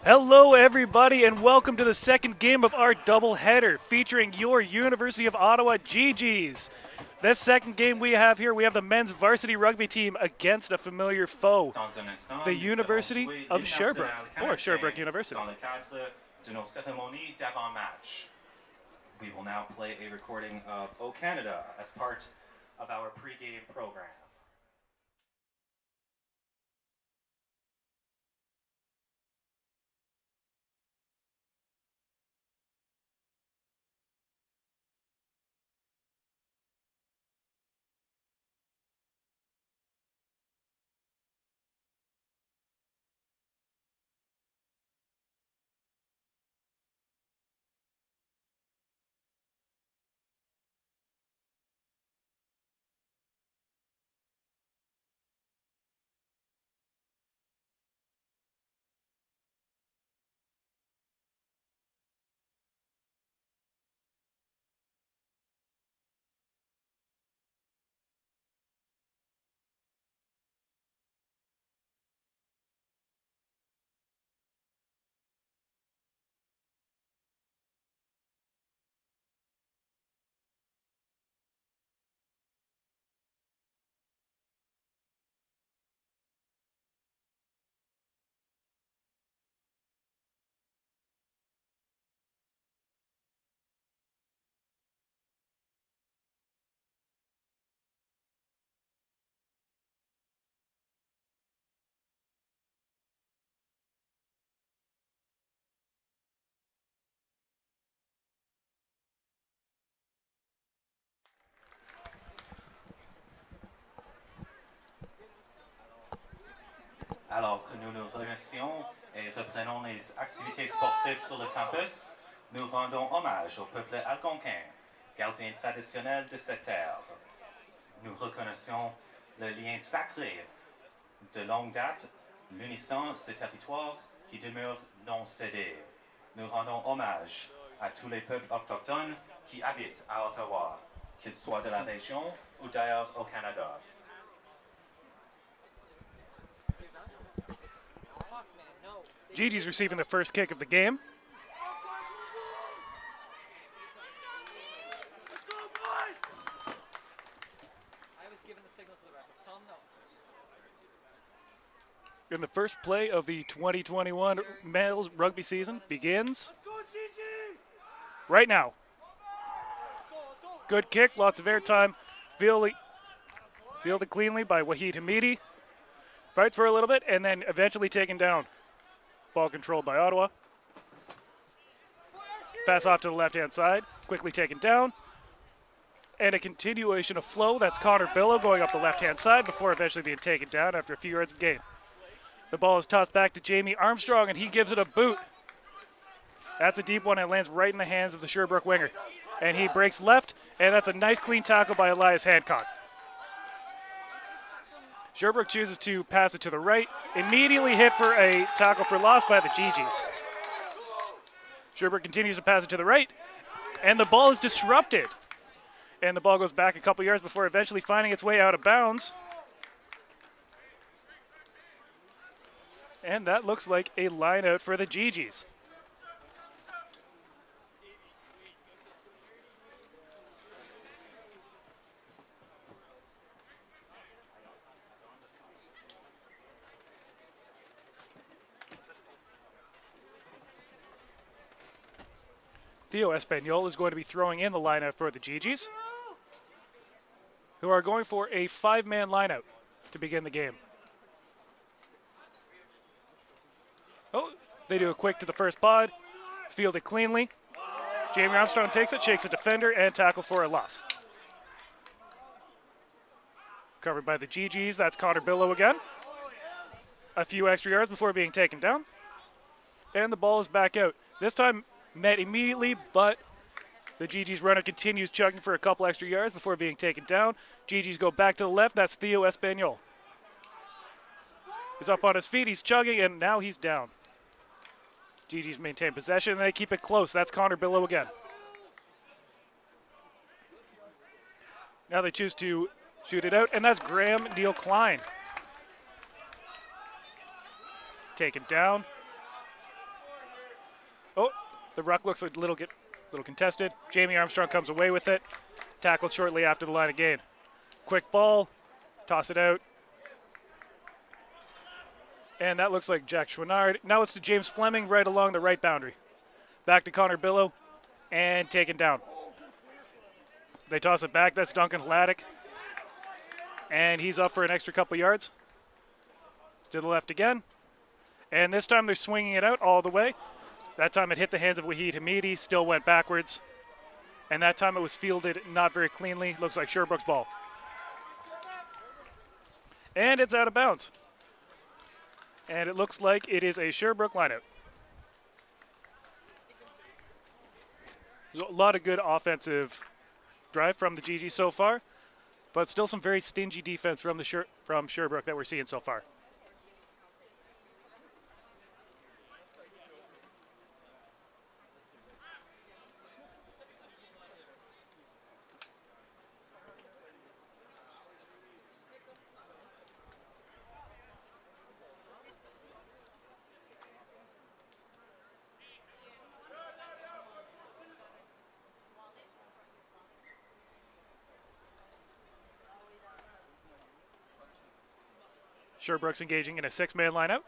Hello, everybody, and welcome to the second game of our doubleheader featuring your University of Ottawa GGs. This second game we have here, we have the men's varsity rugby team against a familiar foe, the University of Sherbrooke, or Sherbrooke University. Dans le cadre de nos cérémonies d'avant-match. We will now play a recording of O Canada as part of our pre-game program. Alors que nous nous remercions et reprenons les activités sportives sur le campus, nous rendons hommage au peuple algonquin, gardien traditionnel de cette terre. Nous reconnaissons le lien sacré de longue date, l'unissant ce territoire qui demeure non cédé. Nous rendons hommage à tous les peuples autochtones qui habitent à Ottawa, qu'ils soient de la région ou d'ailleurs au Canada. GG's receiving the first kick of the game. And the first play of the 2021 males rugby season begins right now. Good kick, lots of airtime. Fielded cleanly by Wahid Hamidi. Fights for a little bit and then eventually taken down. Ball controlled by Ottawa. Pass off to the left-hand side, quickly taken down. And a continuation of flow. That's Connor Billow going up the left-hand side before eventually being taken down after a few yards of gain. The ball is tossed back to Jamie Armstrong, and he gives it a boot. That's a deep one, and lands right in the hands of the Sherbrooke winger. And he breaks left, and that's a nice clean tackle by Elias Hancock. Sherbrooke chooses to pass it to the right, immediately hit for a tackle for loss by the GGs. Sherbrooke continues to pass it to the right, and the ball is disrupted. And the ball goes back a couple yards before eventually finding its way out of bounds. And that looks like a line out for the GGs. Theo Espanol is going to be throwing in the lineout for the GGs, who are going for a 5-man lineout to begin the game. Oh, they do a quick to the first pod, field it cleanly. Jamie Armstrong takes it, shakes a defender, and tackle for a loss. Covered by the GGs, that's Connor Billow again. A few extra yards before being taken down. And the ball is back out. This time met immediately, but the GG's runner continues chugging for a couple extra yards before being taken down. GG's go back to the left, that's Theo Espanol. He's up on his feet, he's chugging, and now he's down. GG's maintain possession, and they keep it close. That's Connor Billow again. Now they choose to shoot it out, and that's Graham Neal Klein. Taken down. The ruck looks a little contested. Jamie Armstrong comes away with it. Tackled shortly after the line of gain. Quick ball, toss it out. And that looks like Jack Chouinard. Now it's to James Fleming right along the right boundary. Back to Connor Billow and taken down. They toss it back. That's Duncan Hladek. And he's up for an extra couple yards. To the left again. And this time they're swinging it out all the way. That time it hit the hands of Wahid Hamidi, still went backwards. And that time it was fielded not very cleanly. Looks like Sherbrooke's ball. And it's out of bounds. And it looks like it is a Sherbrooke lineout. A lot of good offensive drive from the GG so far, but still some very stingy defense from from Sherbrooke that we're seeing so far. Sherbrooke's engaging in a 6-man lineout.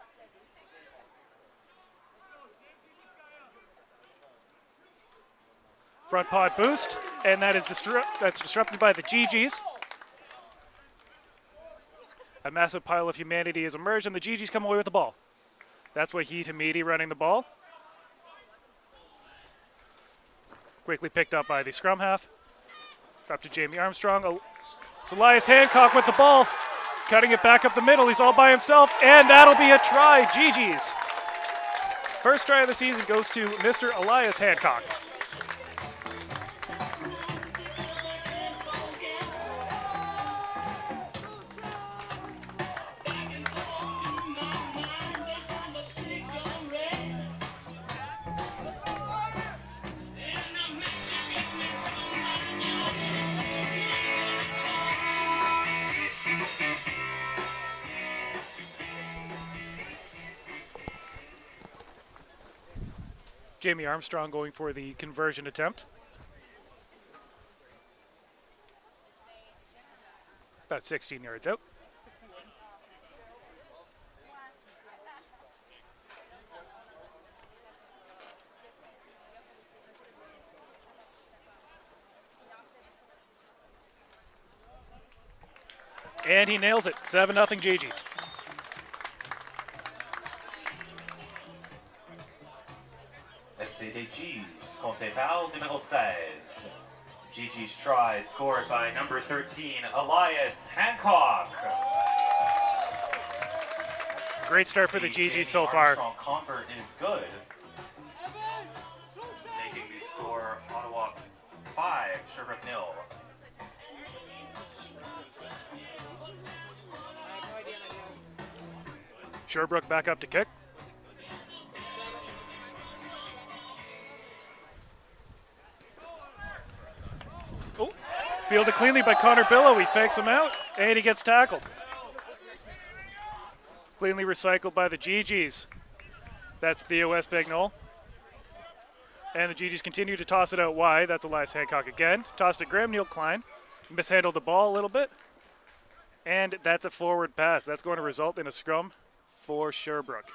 Front pod boost, and that is disrupted by the GGs. A massive pile of humanity has emerged, and the GGs come away with the ball. That's Wahid Hamidi running the ball. Quickly picked up by the scrum half. Up to Jamie Armstrong. It's Elias Hancock with the ball. Cutting it back up the middle. He's all by himself, and that'll be a try. GG's. First try of the season goes to Mr. Elias Hancock. Jamie Armstrong going for the conversion attempt. About 16 yards out. And he nails it. 7-0 GG's. SCDG's compté par numéro 13. GG's try scored by number 13, Elias Hancock. Great start for the GG so far. Convert is good. Making the score Ottawa 5, Sherbrooke 0. Sherbrooke back up to kick. Oh, fielded cleanly by Connor Billow. He fakes him out, and he gets tackled. Cleanly recycled by the GGs. That's Theo Espagnol. And the GGs continue to toss it out wide. That's Elias Hancock again. Tossed to Graham Neal Klein. Mishandled the ball a little bit. And that's a forward pass. That's going to result in a scrum for Sherbrooke.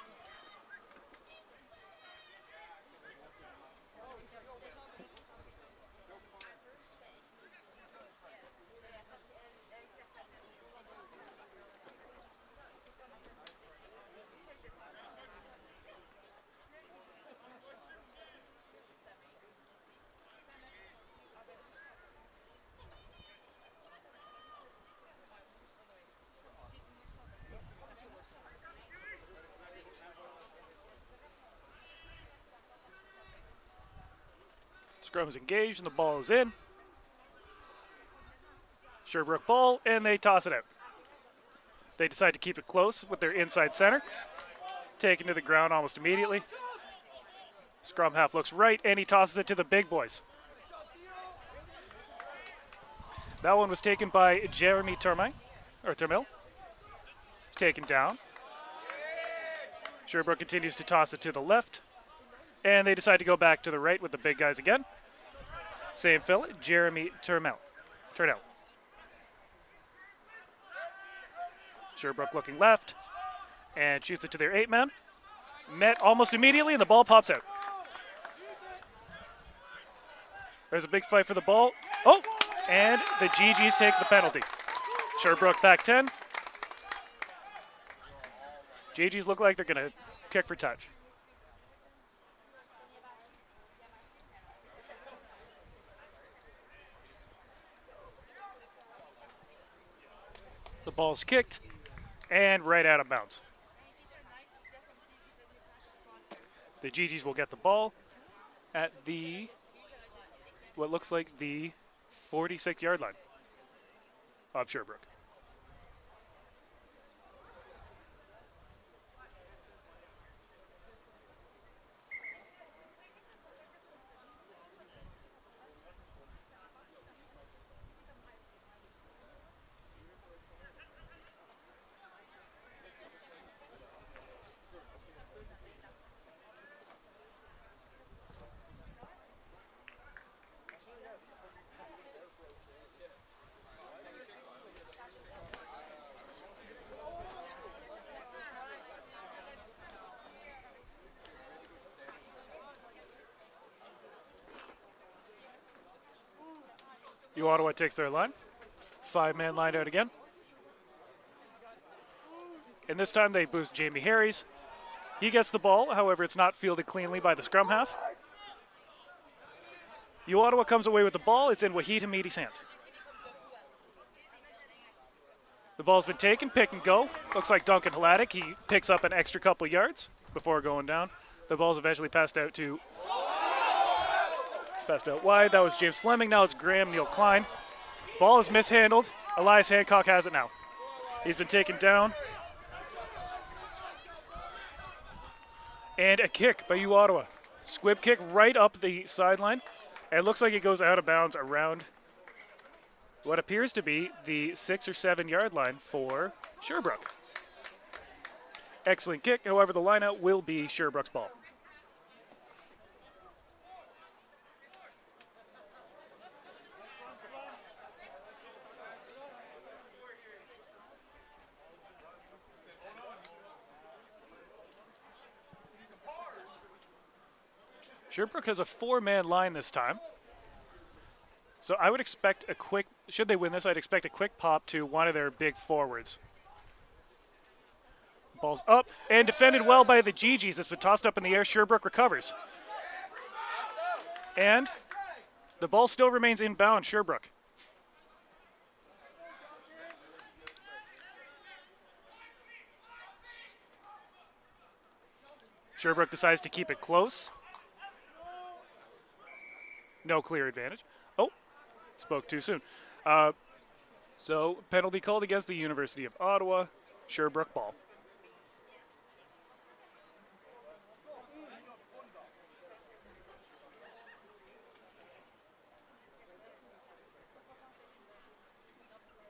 Scrum is engaged and the ball is in. Sherbrooke ball, and they toss it out. They decide to keep it close with their inside center. Taken to the ground almost immediately. Scrum half looks right, and he tosses it to the big boys. That one was taken by Jeremy Termil. Taken down. Sherbrooke continues to toss it to the left. And they decide to go back to the right with the big guys again. Same fill, Jeremy Turnell. Sherbrooke looking left and shoots it to their 8-man. Met almost immediately and the ball pops out. There's a big fight for the ball. Oh, and the GGs take the penalty. Sherbrooke back 10. GGs look like they're going to kick for touch. The ball's kicked and right out of bounds. The GGs will get the ball at the, what looks like the 46-yard line of Sherbrooke. Ottawa takes their line. 5-man line out again. And this time they boost Jamie Harries. He gets the ball, however, it's not fielded cleanly by the scrum half. Ottawa comes away with the ball. It's in Wahid Hamidi's hands. The ball's been taken, pick and go. Looks like Duncan Hladic. He picks up an extra couple yards before going down. The ball's eventually passed out wide. That was James Fleming. Now it's Graham Neil Klein. Ball is mishandled. Elias Hancock has it now. He's been taken down. And a kick by Ottawa. Squib kick right up the sideline. And it looks like it goes out of bounds around what appears to be the 6 or 7 yard line for Sherbrooke. Excellent kick. However, the lineout will be Sherbrooke's ball. Sherbrooke has a 4-man line this time. So I would expect a quick, should they win this, I'd expect a quick pop to one of their big forwards. Ball's up and defended well by the GGs. It's been tossed up in the air. Sherbrooke recovers. And the ball still remains inbound, Sherbrooke. Sherbrooke decides to keep it close. No clear advantage. Oh, spoke too soon. So penalty called against the University of Ottawa. Sherbrooke ball.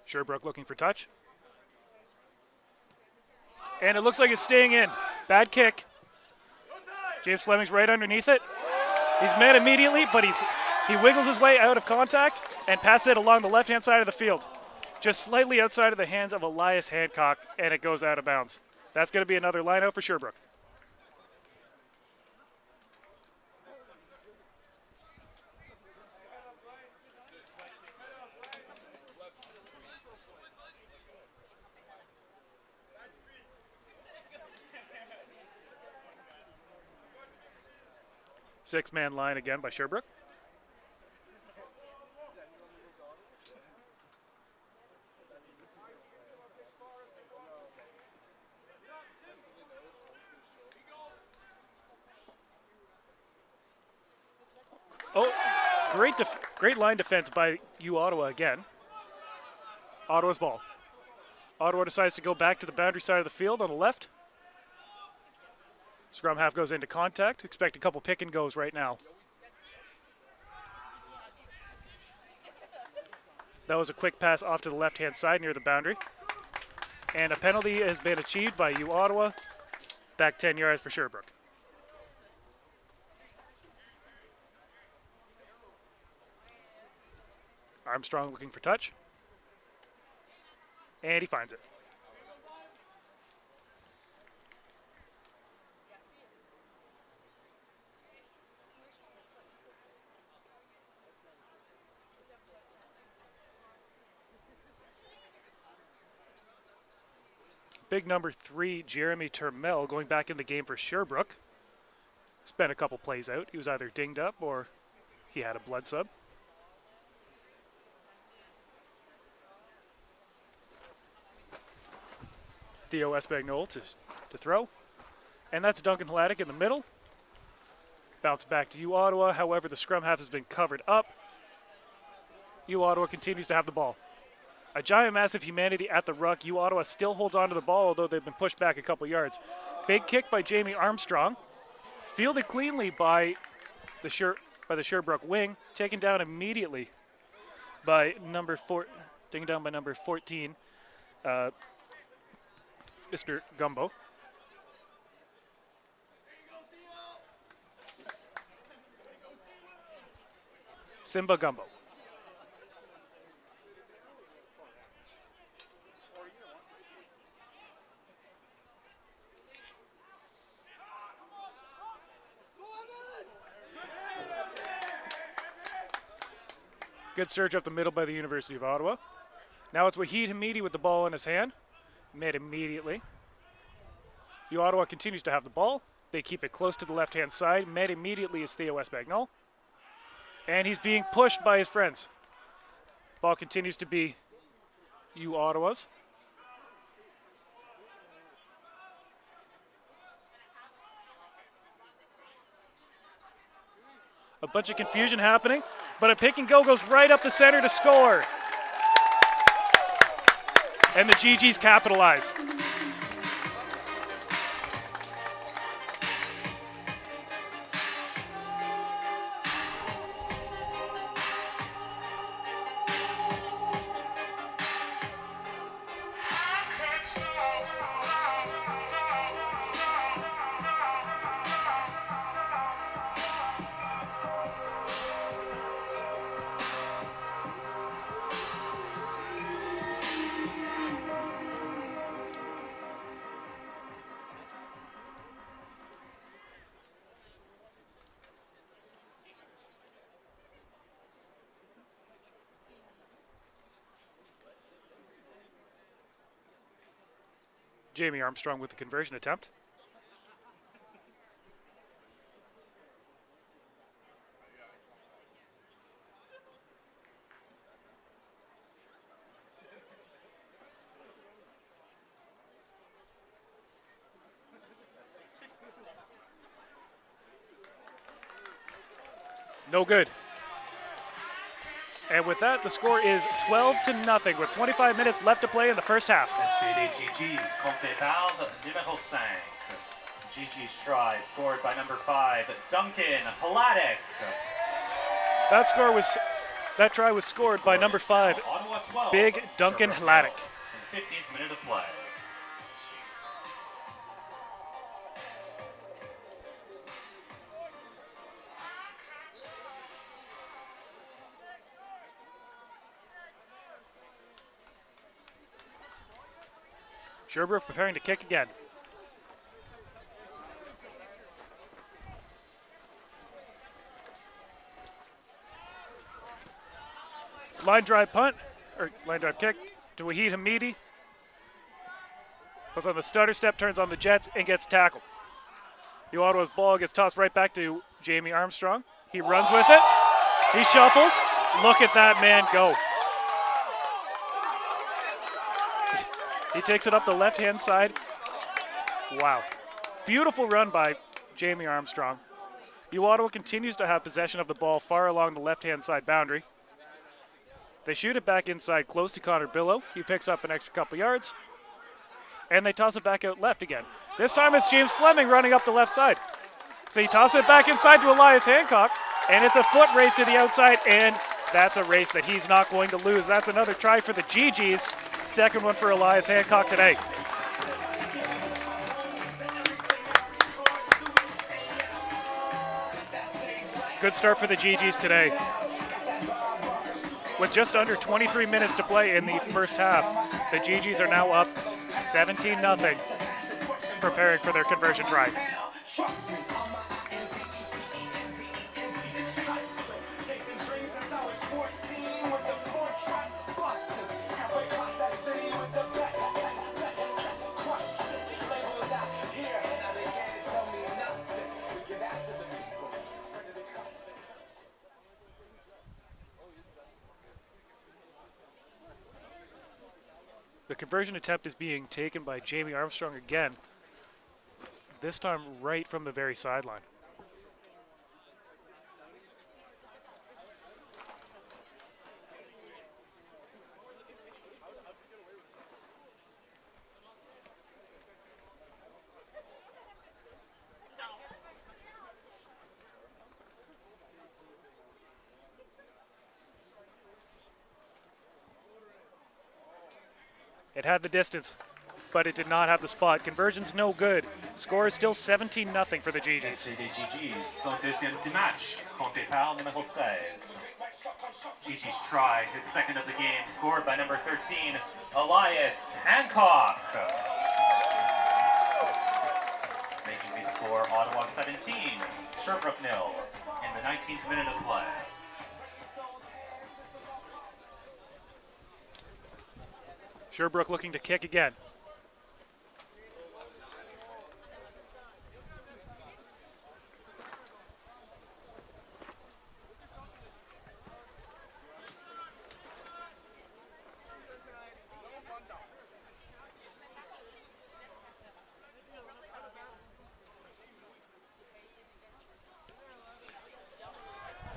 Sherbrooke looking for touch. And it looks like it's staying in. Bad kick. James Fleming's right underneath it. He's met immediately, but he wiggles his way out of contact and passes it along the left-hand side of the field. Just slightly outside of the hands of Elias Hancock, and it goes out of bounds. That's going to be another line out for Sherbrooke. Six-man line again by Sherbrooke. Oh, great line defense by Ottawa again. Ottawa's ball. Ottawa decides to go back to the boundary side of the field on the left. Scrum half goes into contact. Expect a couple pick and goes right now. That was a quick pass off to the left-hand side near the boundary. And a penalty has been achieved by Ottawa. Back 10 yards for Sherbrooke. Armstrong looking for touch. And he finds it. Big number 3, Jeremy Turmel, going back in the game for Sherbrooke. Spent a couple plays out. He was either dinged up or he had a blood sub. Theo Espagnol to throw. And that's Duncan Hladic in the middle. Bounce back to U Ottawa. However, the scrum half has been covered up. U Ottawa continues to have the ball. A giant massive humanity at the ruck. U Ottawa still holds on to the ball, although they've been pushed back a couple yards. Big kick by Jamie Armstrong. Fielded cleanly by the Sherbrooke wing. Taken down immediately by number 14, Mr. Gumbo. Simba Gumbo. Good surge up the middle by the University of Ottawa. Now it's Wahid Hamidi with the ball in his hand. Met immediately. U Ottawa continues to have the ball. They keep it close to the left-hand side. Met immediately is Theo Espagnol. And he's being pushed by his friends. Ball continues to be U Ottawa's. A bunch of confusion happening, but a pick and go goes right up the center to score. And the GGs capitalize. Jamie Armstrong with the conversion attempt. No good. And with that, the score is 12-0 with 25 minutes left to play in the first half. C'est les GGs, compté par numéro 5. GG's try, scored by number 5, Duncan Hladic. That try was scored by number 5, Big Duncan Hladic. In the 15th minute of play. Sherbrooke preparing to kick again. Line drive punt, or line drive kick to Wahid Hamidi. Goes on the stutter step, turns on the jets, and gets tackled. U Ottawa's ball gets tossed right back to Jamie Armstrong. He runs with it. He shuffles. Look at that man go. He takes it up the left-hand side. Wow. Beautiful run by Jamie Armstrong. U Ottawa continues to have possession of the ball far along the left-hand side boundary. They shoot it back inside close to Connor Billow. He picks up an extra couple yards. And they toss it back out left again. This time it's James Fleming running up the left side. So he tosses it back inside to Elias Hancock. And it's a foot race to the outside. And that's a race that he's not going to lose. That's another try for the GGs. Second one for Elias Hancock today. Good start for the GGs today. With just under 23 minutes to play in the first half, the GGs are now up 17-0, preparing for their conversion try. The conversion attempt is being taken by Jamie Armstrong again, this time right from the very sideline. It had the distance, but it did not have the spot. Conversion's no good. Score is still 17-0 for the GGs. C'est les GGs, son deuxième du match, compté par numéro 13. GG's try, his second of the game, scored by number 13, Elias Hancock. Making the score Ottawa 17, Sherbrooke 0 in the 19th minute of play. Sherbrooke looking to kick again.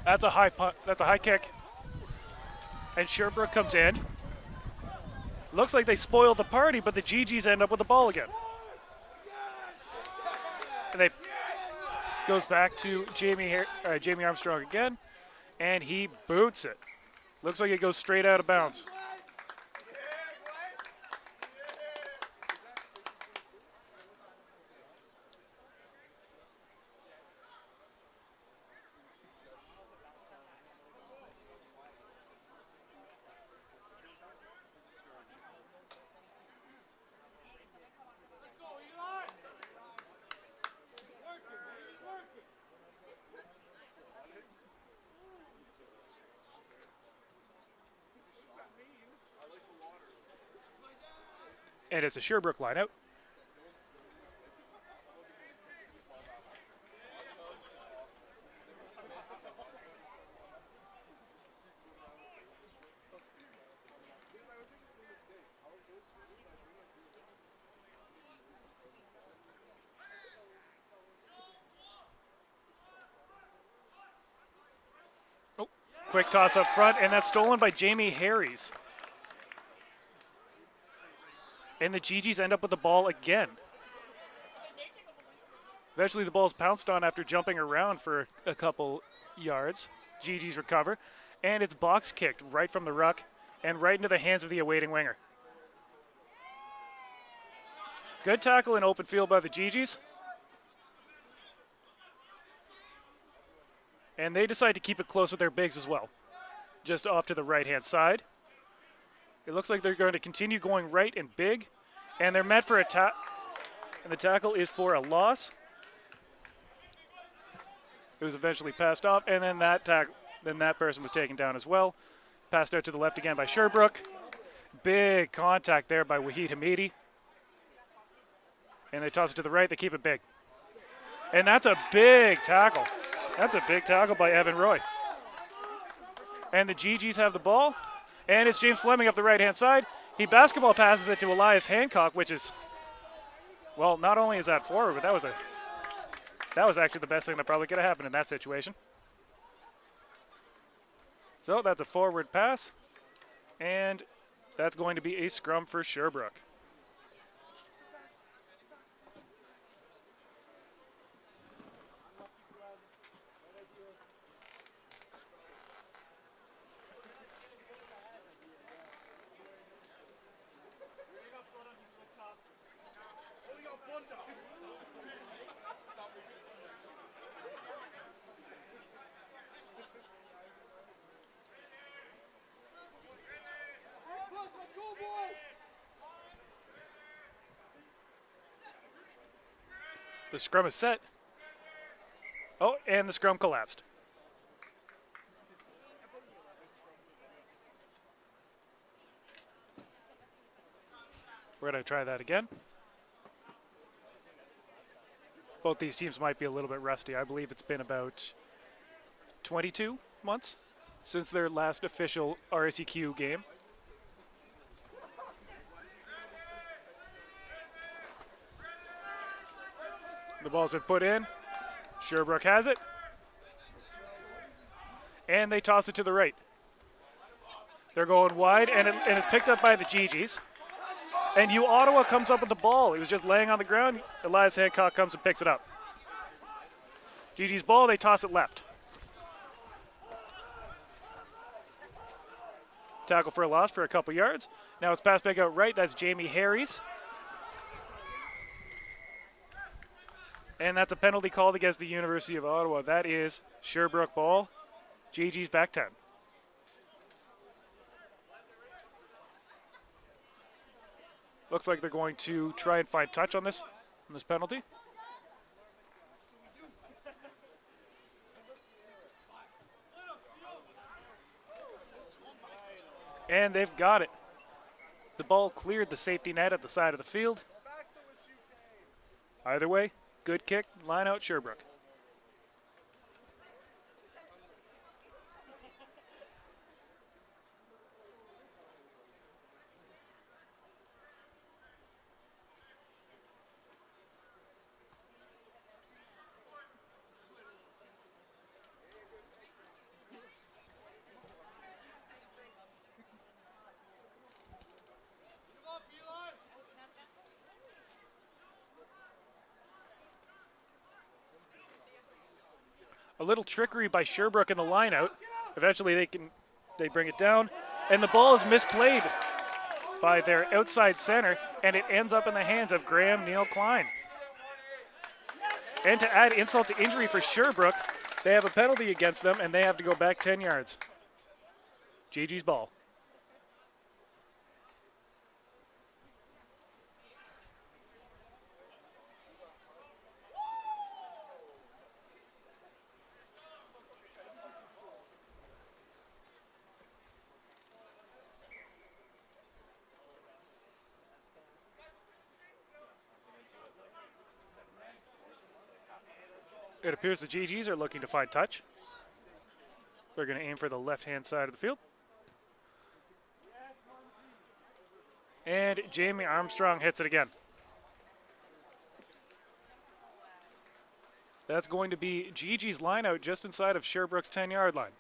That's a high punt. That's a high kick. And Sherbrooke comes in. Looks like they spoiled the party, but the GGs end up with the ball again. And they goes back to Jamie Armstrong again, and he boots it. Looks like it goes straight out of bounds. And it's a Sherbrooke lineout. Oh, quick toss up front, and that's stolen by Jamie Harries. And the GGs end up with the ball again. Eventually the ball's pounced on after jumping around for a couple yards. GGs recover, and it's box kicked right from the ruck and right into the hands of the awaiting winger. Good tackle in open field by the GGs. And they decide to keep it close with their bigs as well. Just off to the right-hand side. It looks like they're going to continue going right and big, and they're met for a tackle, and the tackle is for a loss. It was eventually passed off, and then that person was taken down as well. Passed out to the left again by Sherbrooke. Big contact there by Wahid Hamidi. And they toss it to the right, they keep it big. And that's a big tackle. That's a big tackle by Evan Roy. And the GGs have the ball. And it's James Fleming up the right-hand side. He basketball passes it to Elias Hancock, which is, well, not only is that forward, but that was actually the best thing that probably could have happened in that situation. So that's a forward pass, and that's going to be a scrum for Sherbrooke. The scrum is set. Oh, and the scrum collapsed. We're going to try that again. Both these teams might be a little bit rusty. I believe it's been about 22 months since their last official RSEQ game. The ball's been put in. Sherbrooke has it. And they toss it to the right. They're going wide, and it's picked up by the GGs. And Ottawa comes up with the ball. He was just laying on the ground. Elias Hancock comes and picks it up. GG's ball, they toss it left. Tackle for a loss for a couple yards. Now it's passed back out right. That's Jamie Harries. And that's a penalty called against the University of Ottawa. That is Sherbrooke ball. GG's back 10. Looks like they're going to try and find touch on this penalty. And they've got it. The ball cleared the safety net at the side of the field. Either way, good kick, line out Sherbrooke. A little trickery by Sherbrooke in the line out. Eventually they bring it down, and the ball is misplayed by their outside center, and it ends up in the hands of Graham Neil Klein. And to add insult to injury for Sherbrooke, they have a penalty against them, and they have to go back 10 yards. GG's ball. It appears the GGs are looking to find touch. They're going to aim for the left-hand side of the field. And Jamie Armstrong hits it again. That's going to be GG's line out just inside of Sherbrooke's 10-yard line.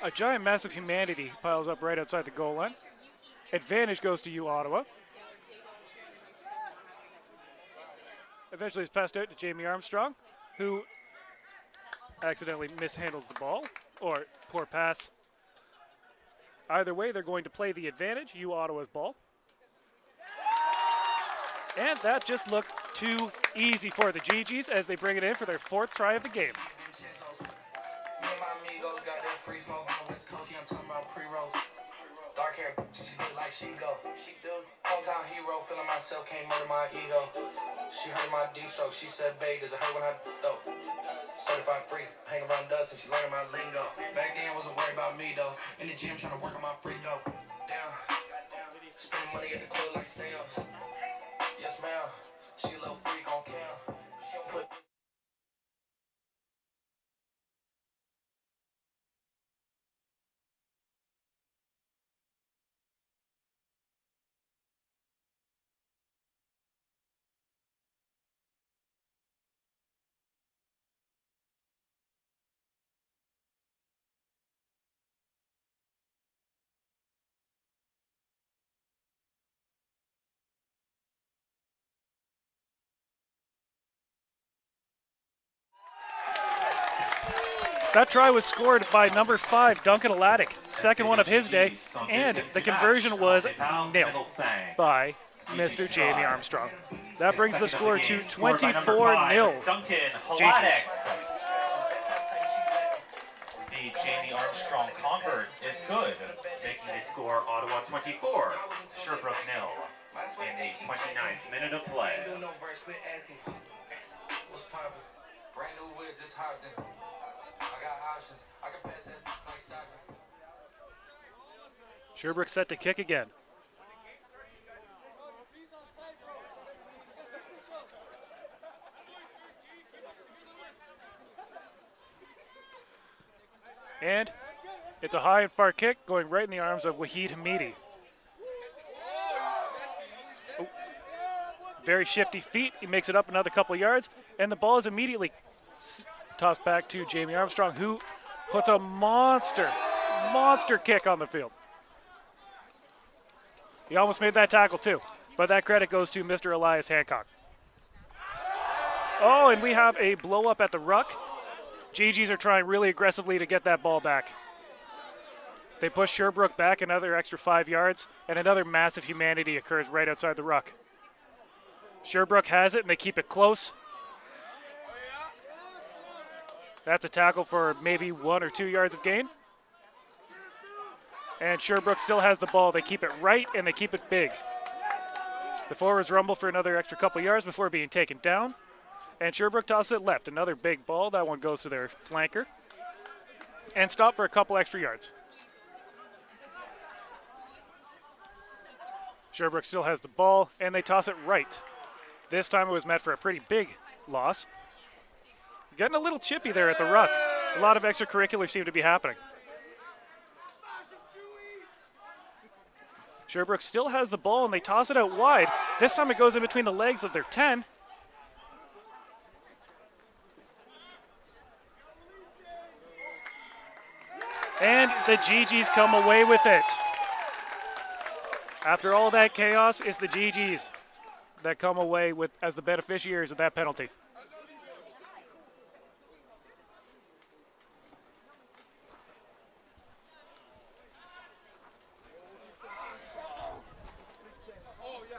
A giant mass of humanity piles up right outside the goal line. Advantage goes to Ottawa. Eventually it's passed out to Jamie Armstrong, who accidentally mishandles the ball, or poor pass. Either way, they're going to play the advantage, Ottawa's ball. And that just looked too easy for the GGs as they bring it in for their fourth try of the game. Dark hair, she look like she go. She do. Hometown hero, feeling myself, can't murder my ego. She heard my deep stroke, she said, babe, does it hurt when I throw? Certified free, hang around dust, and she learning my lingo. Back then, wasn't worried about me, though. In the gym, trying to work on my free throw. Damn, spending money at the club like sales. Yes, ma'am, she a little freak on cam. She don't put That try was scored by number 5, Duncan Aladic, second one of his day, and the conversion was nailed by Mr. Jamie Armstrong. That brings the score to 24-0. Duncan GG's. The Jamie Armstrong convert is good, making the score Ottawa 24, Sherbrooke 0 in the 29th minute of play. Sherbrooke set to kick again. And it's a high and far kick going right in the arms of Wahid Hamidi. Oh. Very shifty feet. He makes it up another couple yards, and the ball is immediately tossed back to Jamie Armstrong, who puts a monster kick on the field. He almost made that tackle too, but that credit goes to Mr. Elias Hancock. Oh, and we have a blow up at the ruck. GGs are trying really aggressively to get that ball back. They push Sherbrooke back another extra 5 yards, and another massive humanity occurs right outside the ruck. Sherbrooke has it, and they keep it close. That's a tackle for maybe 1 or 2 yards of gain. And Sherbrooke still has the ball. They keep it right, and they keep it big. The forwards rumble for another extra couple yards before being taken down. And Sherbrooke tosses it left. Another big ball. That one goes to their flanker. And stop for a couple extra yards. Sherbrooke still has the ball, and they toss it right. This time it was met for a pretty big loss. Getting a little chippy there at the ruck. A lot of extracurriculars seem to be happening. Sherbrooke still has the ball, and they toss it out wide. This time it goes in between the legs of their 10. And the GGs come away with it. After all that chaos, it's the GGs that come away with as the beneficiaries of that penalty.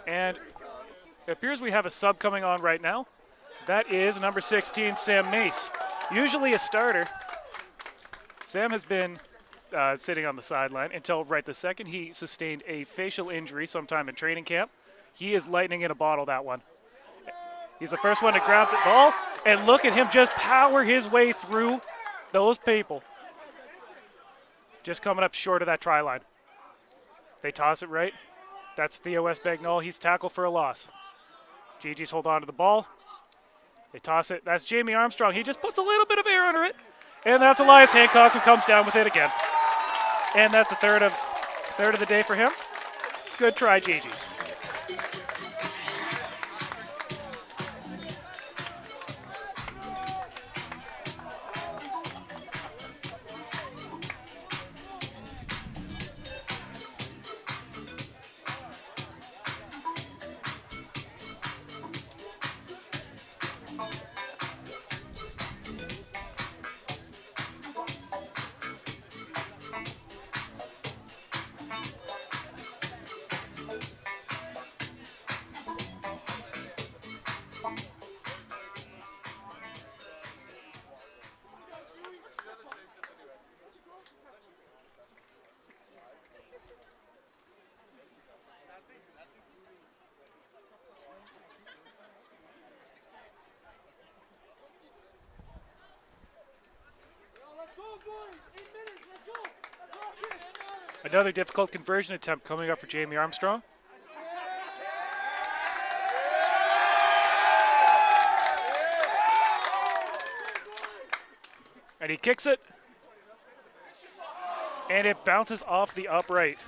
And it appears we have a sub coming on right now. That is number 16, Sam Mace. Usually a starter. Sam has been sitting on the sideline until right this second. He sustained a facial injury sometime in training camp. He is lightning in a bottle, that one. He's the first one to grab the ball, and look at him just power his way through those people. Just coming up short of that try line. They toss it right. That's Theo Esbagnol. He's tackled for a loss. GG's hold on to the ball. They toss it. That's Jamie Armstrong. He just puts a little bit of air under it. And that's Elias Hancock who comes down with it again. And that's the third of the day for him. Good try, GG's. Another difficult conversion attempt coming up for Jamie Armstrong. And he kicks it. And it bounces off the upright.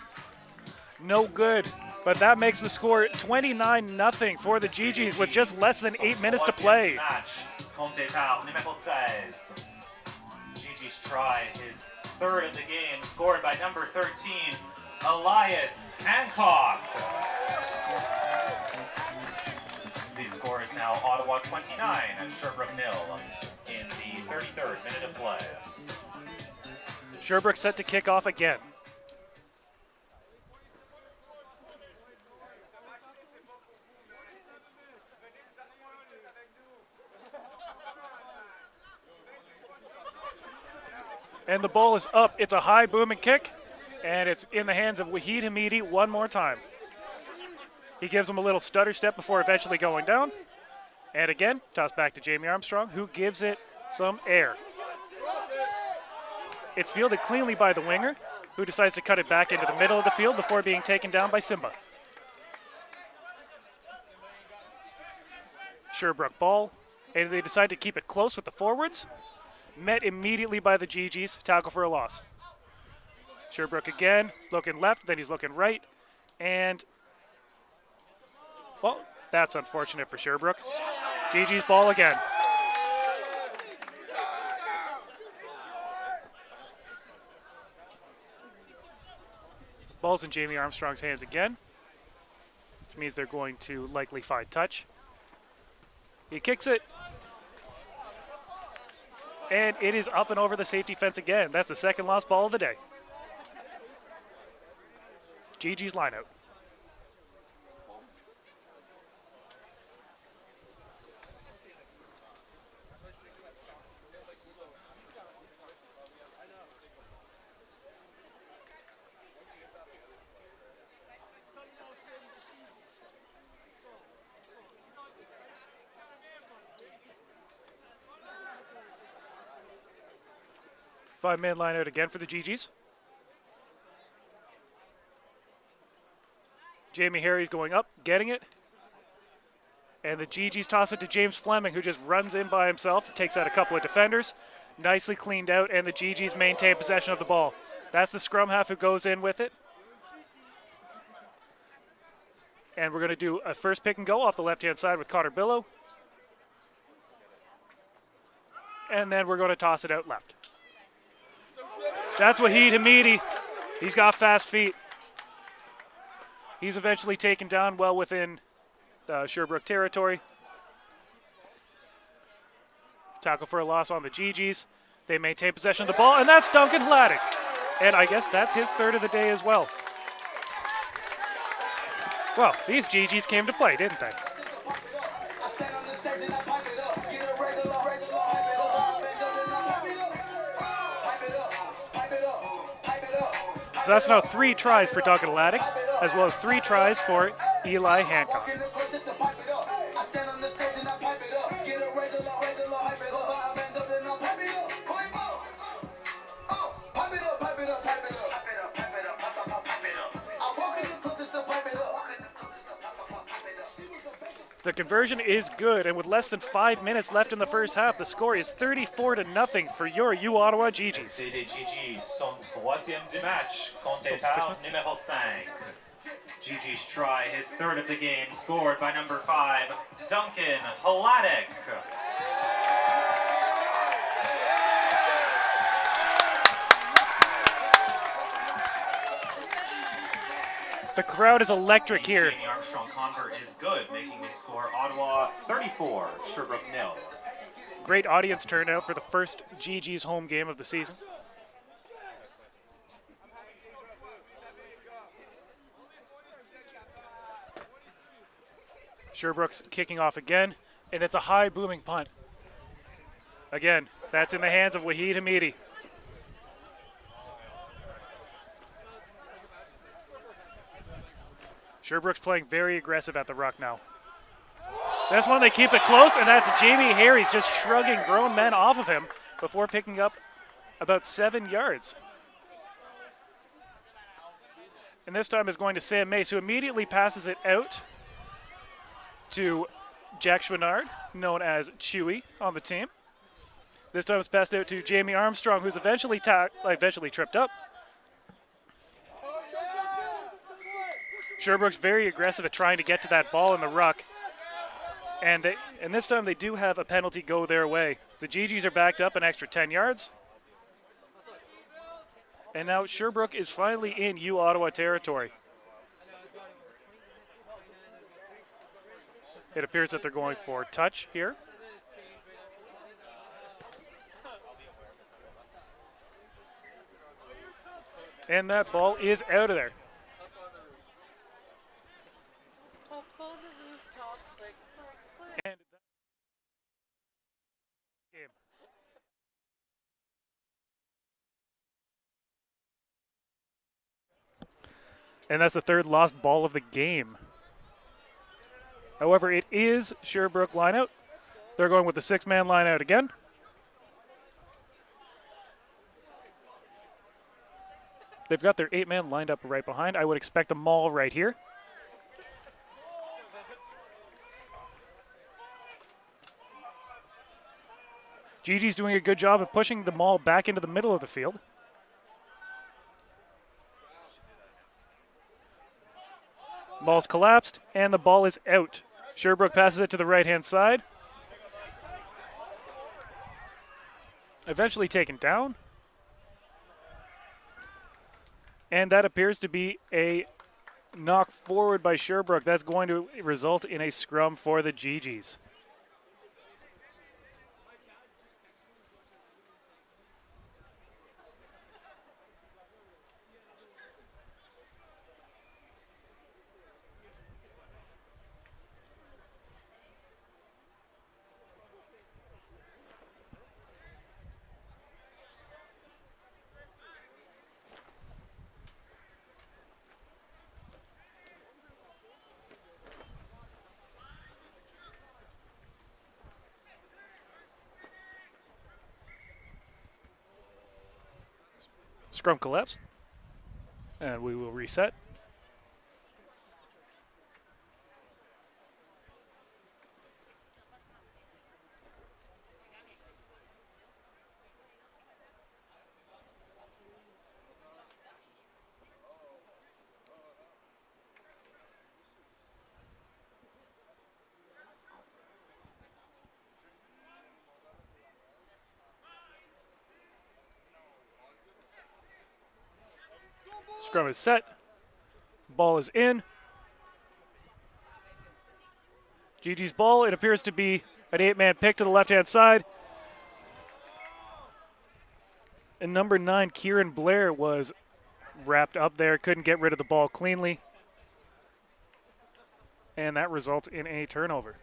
No good. But that makes the score 29-0 for the GGs with just less than 8 minutes to play. GG's try, his third of the game, scored by number 13, Elias Hancock. The score is now Ottawa 29 and Sherbrooke 0 in the 33rd minute of play. Sherbrooke set to kick off again. And the ball is up. It's a high booming kick, and it's in the hands of Wahid Hamidi one more time. He gives him a little stutter step before eventually going down. And again, toss back to Jamie Armstrong, who gives it some air. It's fielded cleanly by the winger, who decides to cut it back into the middle of the field before being taken down by Simba. Sherbrooke ball, and they decide to keep it close with the forwards. Met immediately by the GGs, tackle for a loss. Sherbrooke again, he's looking left, then he's looking right, and, well, that's unfortunate for Sherbrooke. GG's ball again. Ball's in Jamie Armstrong's hands again, which means they're going to likely find touch. He kicks it, and it is up and over the safety fence again. That's the second lost ball of the day. GG's line out. Five-man line out again for the GGs. Jamie Harry's going up, getting it. And the GGs toss it to James Fleming, who just runs in by himself, takes out a couple of defenders. Nicely cleaned out, and the GGs maintain possession of the ball. That's the scrum half who goes in with it. And we're going to do a first pick and go off the left-hand side with Connor Billow. And then we're going to toss it out left. That's Wahid Hamidi. He's got fast feet. He's eventually taken down well within the Sherbrooke territory. Tackle for a loss on the GGs. They maintain possession of the ball, and that's Duncan Hladek. And I guess that's his third of the day as well. Well, these GGs came to play, didn't they? So that's now 3 tries for Duncan Hladek, as well as 3 tries for Eli Hancock. The conversion is good, and with less than 5 minutes left in the first half, the score is 34-0 for your U Ottawa GGs. C'est les GGs, son troisième du match, compté par numéro 5. GG's try, his third of the game, scored by number 5, Duncan Hladek. The crowd is electric here. Jamie Armstrong convert is good, making the score Ottawa 34, Sherbrooke 0. Great audience turnout for the first GG's home game of the season. Sherbrooke's kicking off again, and it's a high booming punt. Again, that's in the hands of Wahid Hamidi. Sherbrooke's playing very aggressive at the ruck now. This one, they keep it close, and that's Jamie Harry's just shrugging grown men off of him before picking up about 7 yards. And this time is going to Sam Mace, who immediately passes it out to Jack Schwinnard, known as Chewy on the team. This time it's passed out to Jamie Armstrong, who's eventually tripped up. Sherbrooke's very aggressive at trying to get to that ball in the ruck. And this time they do have a penalty go their way. The GGs are backed up an extra 10 yards. And now Sherbrooke is finally in U Ottawa territory. It appears that they're going for touch here. And that ball is out of there. And game. And that's the third lost ball of the game. However, it is Sherbrooke lineout. They're going with the 6-man lineout again. They've got their 8-man lined up right behind. I would expect a maul right here. Gigi's doing a good job of pushing the maul back into the middle of the field. Ball's collapsed, and the ball is out. Sherbrooke passes it to the right-hand side. Eventually taken down. And that appears to be a knock forward by Sherbrooke. That's going to result in a scrum for the GGs. Scrum collapsed, and we will reset. Scrum is set. Ball is in. GG's ball. It appears to be an 8-man pick to the left-hand side. And number 9, Kieran Blair, was wrapped up there. Couldn't get rid of the ball cleanly. And that results in a turnover.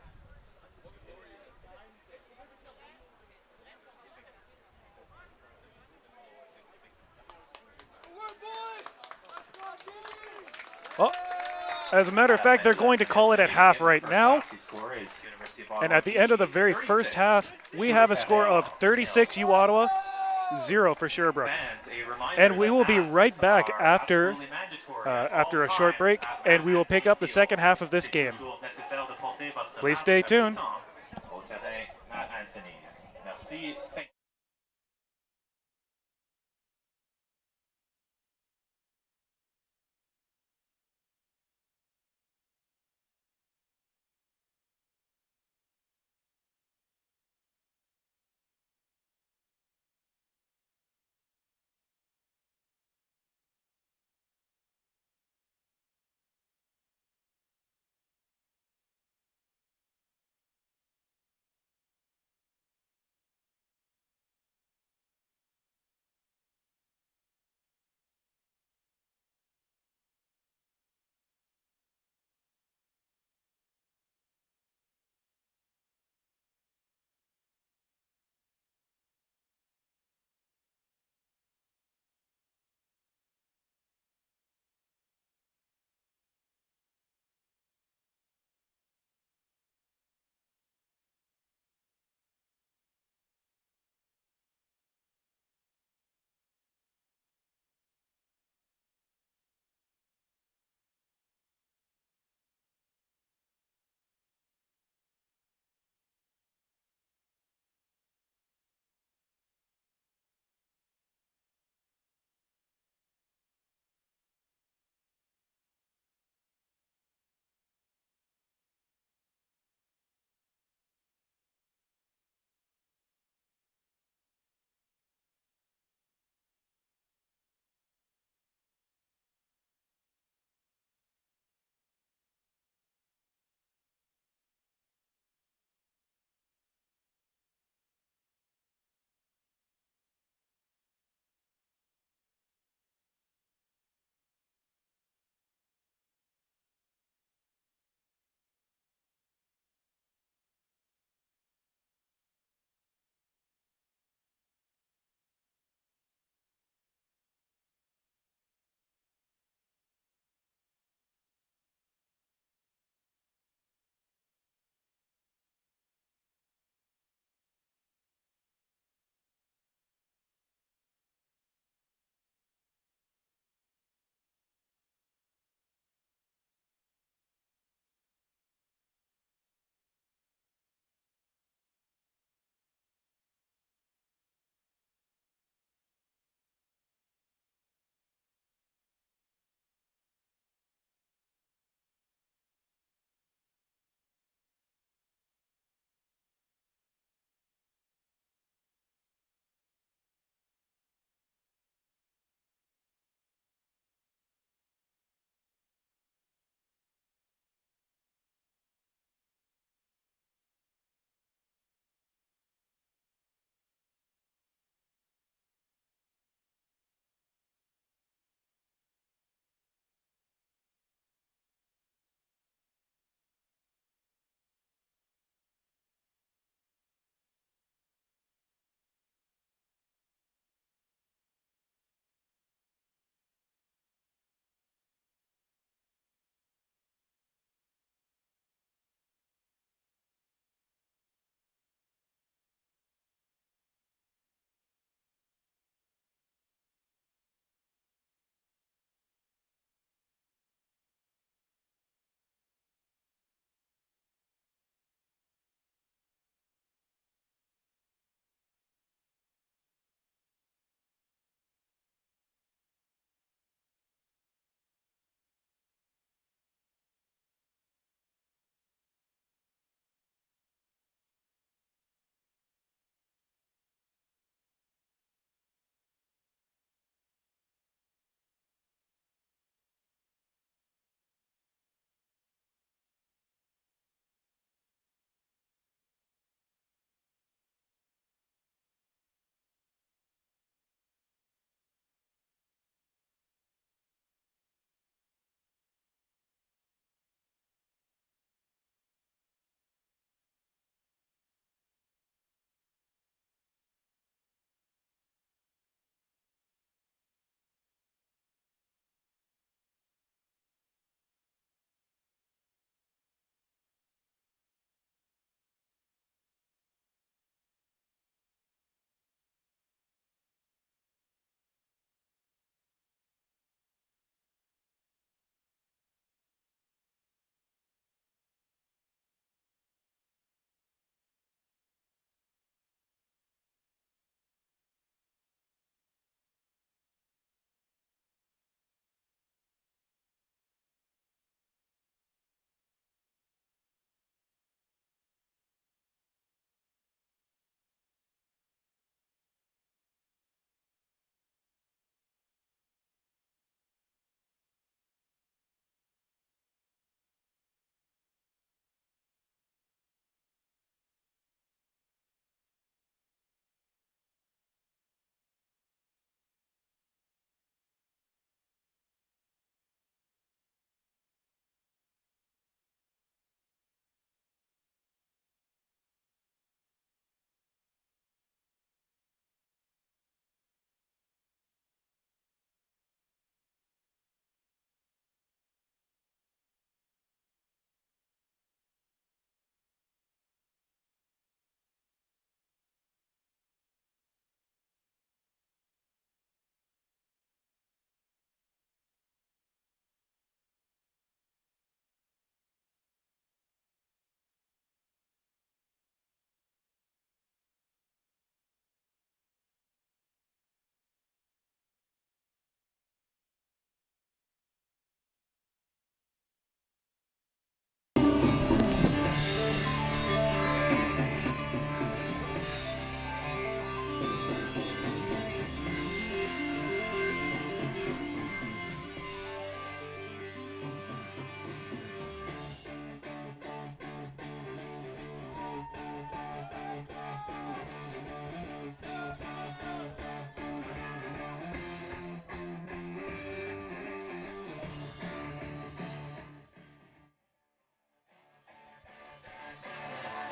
Well, as a matter of fact, they're going to call it at half right now. And at the end of the very first half, we have a score of 36 U Ottawa, 0 for Sherbrooke. And we will be right back after a short break, and we will pick up the second half of this game. Please stay tuned.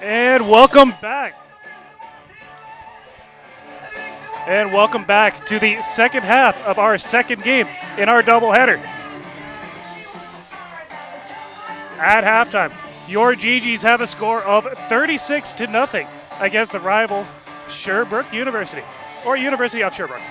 And welcome back. And welcome back to the second half of our second game in our doubleheader. At halftime, your GGs have a score of 36-0 against the rival Sherbrooke University, or University of Sherbrooke.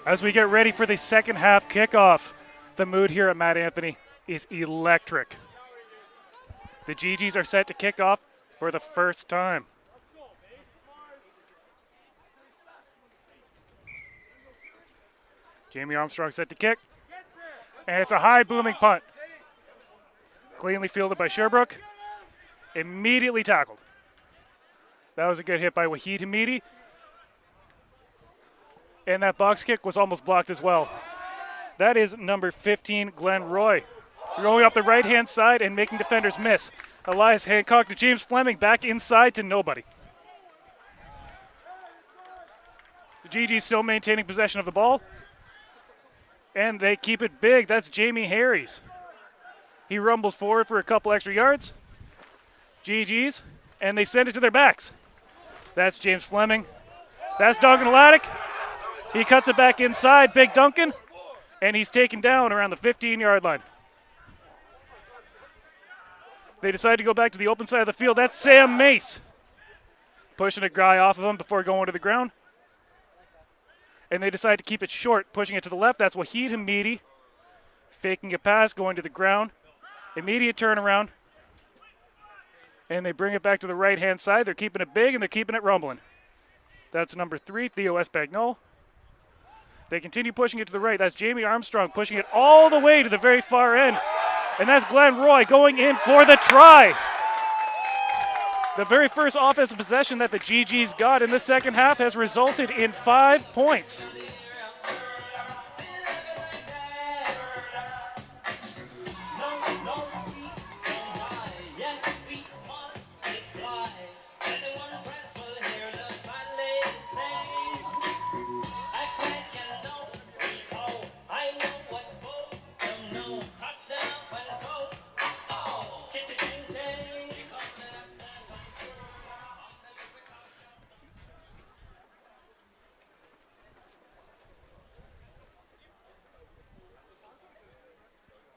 As we get ready for the second half kickoff, the mood here at Matt Anthony is electric. The GGs are set to kick off for the first time. Jamie Armstrong set to kick. And it's a high booming punt. Cleanly fielded by Sherbrooke. Immediately tackled. That was a good hit by Wahid Hamidi. And that box kick was almost blocked as well. That is number 15, Glenn Roy. Going up the right-hand side and making defenders miss. Elias Hancock to James Fleming, back inside to nobody. The GG still maintaining possession of the ball. And they keep it big. That's Jamie Harries. He rumbles forward for a couple extra yards. GG's, and they send it to their backs. That's James Fleming. That's Duncan Laddick. He cuts it back inside, Big Duncan, and he's taken down around the 15-yard line. They decide to go back to the open side of the field. That's Sam Mace. Pushing a guy off of him before going to the ground. And they decide to keep it short, pushing it to the left. That's Wahid Hamidi. Faking a pass, going to the ground. Immediate turnaround. And they bring it back to the right-hand side. They're keeping it big, and they're keeping it rumbling. That's number 3, Theo Espagnol. They continue pushing it to the right. That's Jamie Armstrong pushing it all the way to the very far end. And that's Glenn Roy going in for the try. The very first offensive possession that the GGs got in the second half has resulted in 5 points.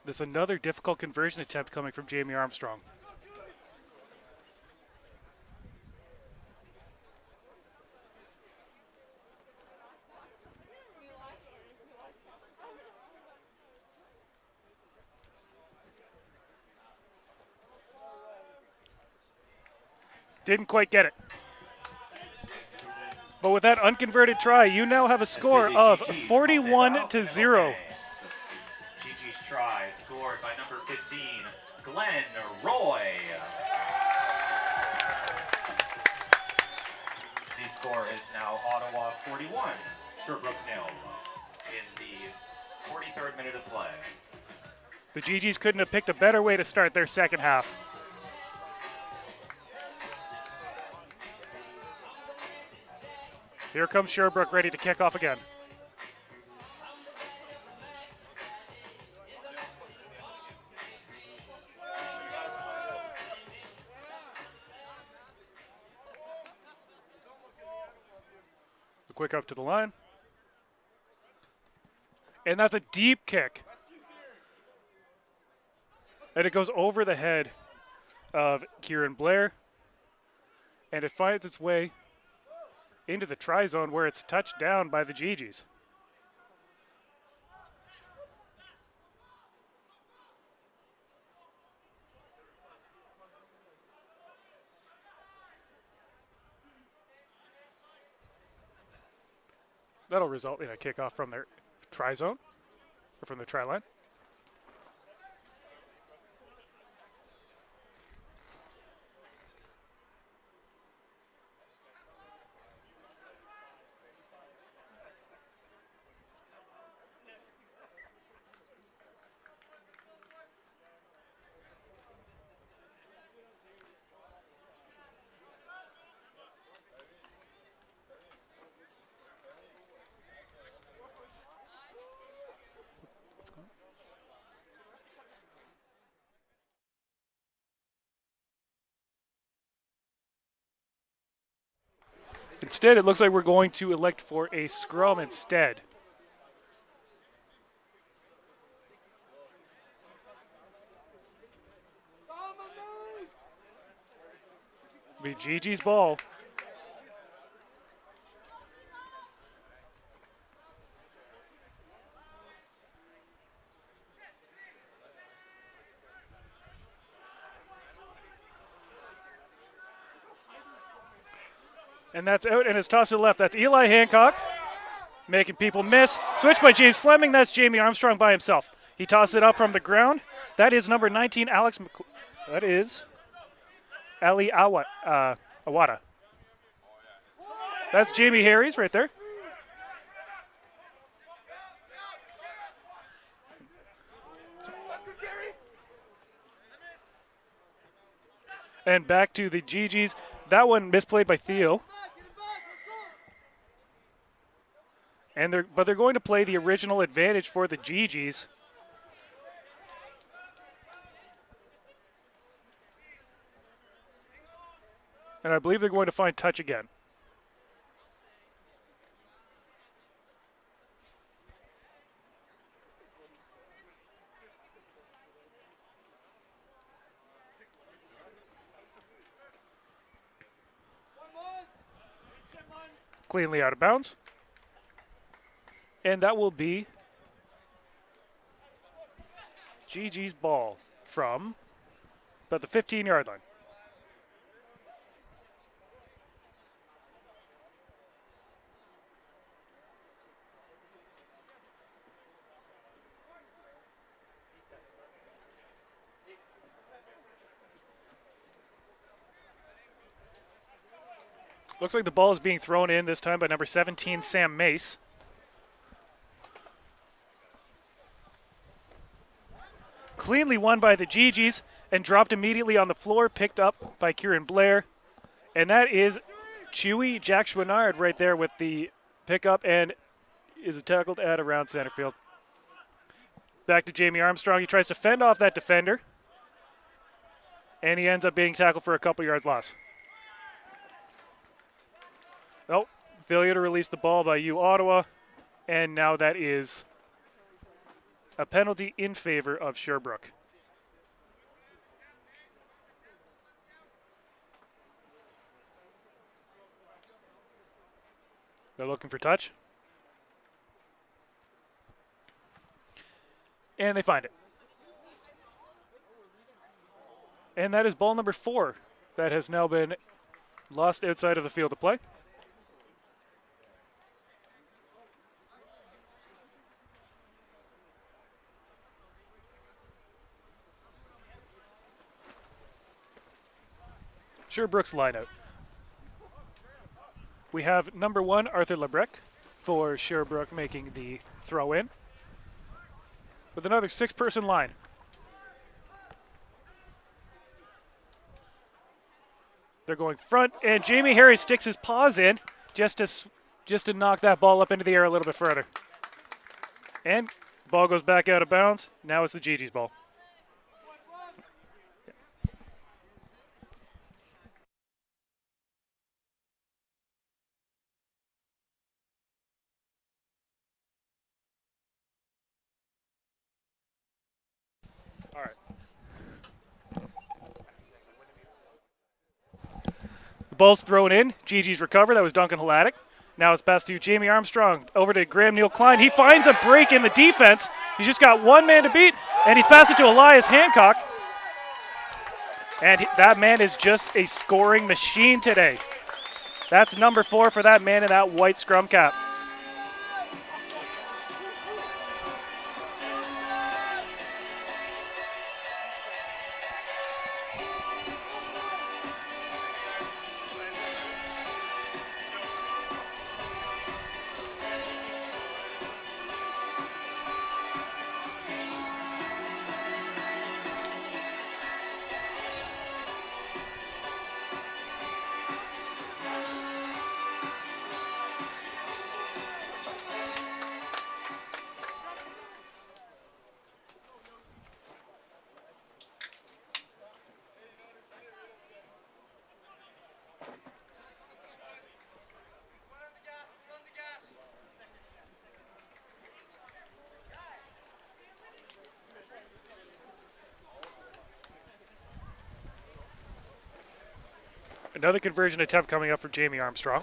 There's another difficult conversion attempt coming from Jamie Armstrong. Didn't quite get it. But with that unconverted try, you now have a score of 41-0. Try scored by number 15, Glenn Roy. The score is now Ottawa 41, Sherbrooke 0 in the 43rd minute of play. The GGs couldn't have picked a better way to start their second half. Here comes Sherbrooke ready to kick off again. Quick up to the line. And that's a deep kick. And it goes over the head of Kieran Blair. And it finds its way into the try zone where it's touched down by the GGs. That'll result in a kickoff from their try zone, or from the try line. Instead, it looks like we're going to elect for a scrum instead. Be GG's ball. And that's out, and it's tossed to the left. That's Eli Hancock making people miss. Switch by James Fleming. That's Jamie Armstrong by himself. He tosses it up from the ground. That is number 19, Alex that is Ali Awada. That's Jamie Harries right there. And back to the GGs. That one misplayed by Theo. But they're going to play the original advantage for the GGs. And I believe they're going to find touch again. Cleanly out of bounds. And that will be GG's ball from about the 15-yard line. Looks like the ball is being thrown in this time by number 17, Sam Mace. Cleanly won by the GGs and dropped immediately on the floor, picked up by Kieran Blair. And that is Chewy Jack Schwannard right there with the pickup and is tackled at around center field. Back to Jamie Armstrong. He tries to fend off that defender. And he ends up being tackled for a couple yards loss. Oh, failure to release the ball by U Ottawa. And now that is a penalty in favor of Sherbrooke. They're looking for touch. And they find it. And that is ball number 4 that has now been lost outside of the field of play. Sherbrooke's lineout. We have number 1, Arthur Lebrec, for Sherbrooke making the throw in, with another 6-person line. They're going front, and Jamie Harris sticks his paws in just to knock that ball up into the air a little bit further. And the ball goes back out of bounds. Now it's the GG's ball. All right. ball's thrown in. GG's recover. That was Duncan Hladek. Now it's passed to Jamie Armstrong. Over to Graham Neil Klein. He finds a break in the defense. He's just got one man to beat, and he's passed it to Elias Hancock. And that man is just a scoring machine today. That's number 4 for that man in that white scrum cap. Another conversion attempt coming up for Jamie Armstrong.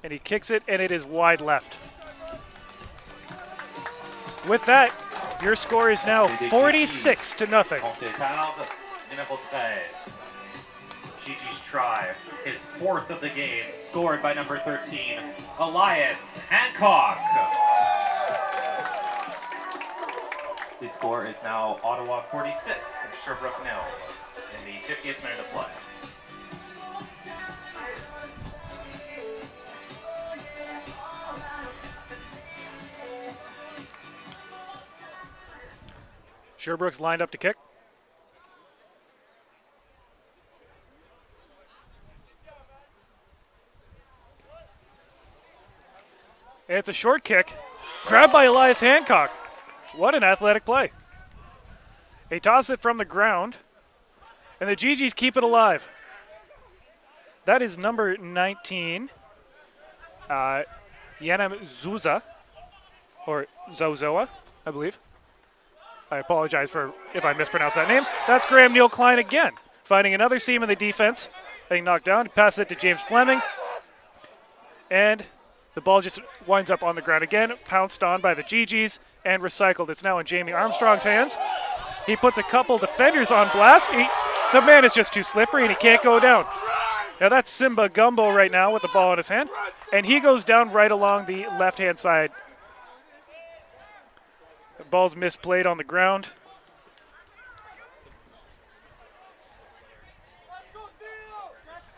And he kicks it, and it is wide left. With that, your score is now 46-0. Numéro 13. Gigi's try, his 4th of the game, scored by number 13, Elias Hancock. The score is now Ottawa 46 and Sherbrooke 0 in the 50th minute of play. Sherbrooke's lined up to kick. And it's a short kick, grabbed by Elias Hancock. What an athletic play. They toss it from the ground, and the GGs keep it alive. That is number 19, Yanam Zuza, or Zozoa, I believe. I apologize for if I mispronounce that name. That's Graham Neil Klein again, finding another seam in the defense, getting knocked down, passes it to James Fleming, and the ball just winds up on the ground again, pounced on by the GGs, and recycled. It's now in Jamie Armstrong's hands. He puts a couple defenders on blast. The man is just too slippery, and he can't go down. Now that's Simba Gumbo right now with the ball in his hand, and he goes down right along the left-hand side. The ball's misplayed on the ground.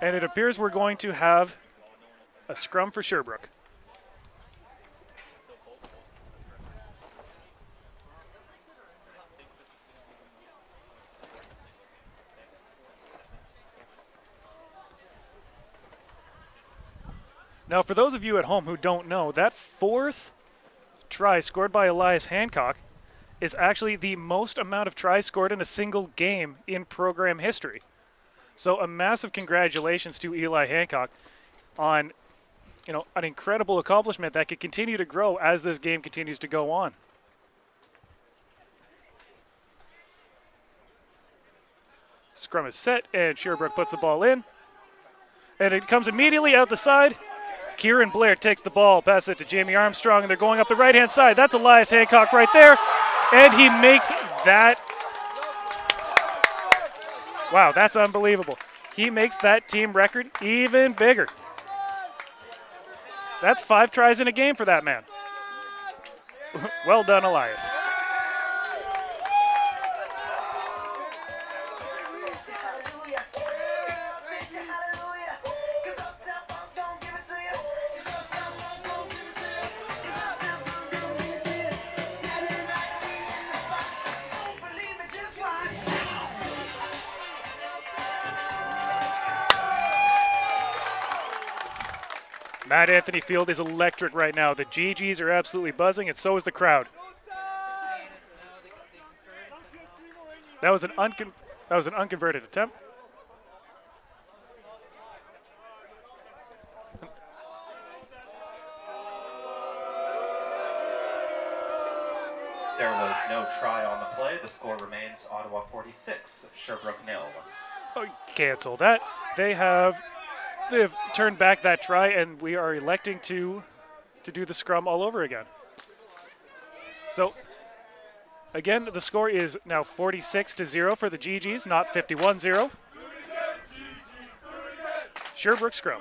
And it appears we're going to have a scrum for Sherbrooke. Now, for those of you at home who don't know, that 4th try scored by Elias Hancock is actually the most amount of tries scored in a single game in program history. So a massive congratulations to Eli Hancock on, an incredible accomplishment that could continue to grow as this game continues to go on. Scrum is set, and Sherbrooke puts the ball in. And it comes immediately out the side. Kieran Blair takes the ball, passes it to Jamie Armstrong, and they're going up the right-hand side. That's Elias Hancock right there, and he makes that. Wow, that's unbelievable. He makes that team record even bigger. That's 5 tries in a game for that man. Well done, Elias. Matt Anthony Field is electric right now. The GGs are absolutely buzzing, and so is the crowd. That was an unconverted attempt. There was no try on the play. The score remains Ottawa 46, Sherbrooke 0. cancel that. They've turned back that try, and we are electing to do the scrum all over again. So, again, the score is now 46-0 for the GGs, not 51-0. Sherbrooke scrum.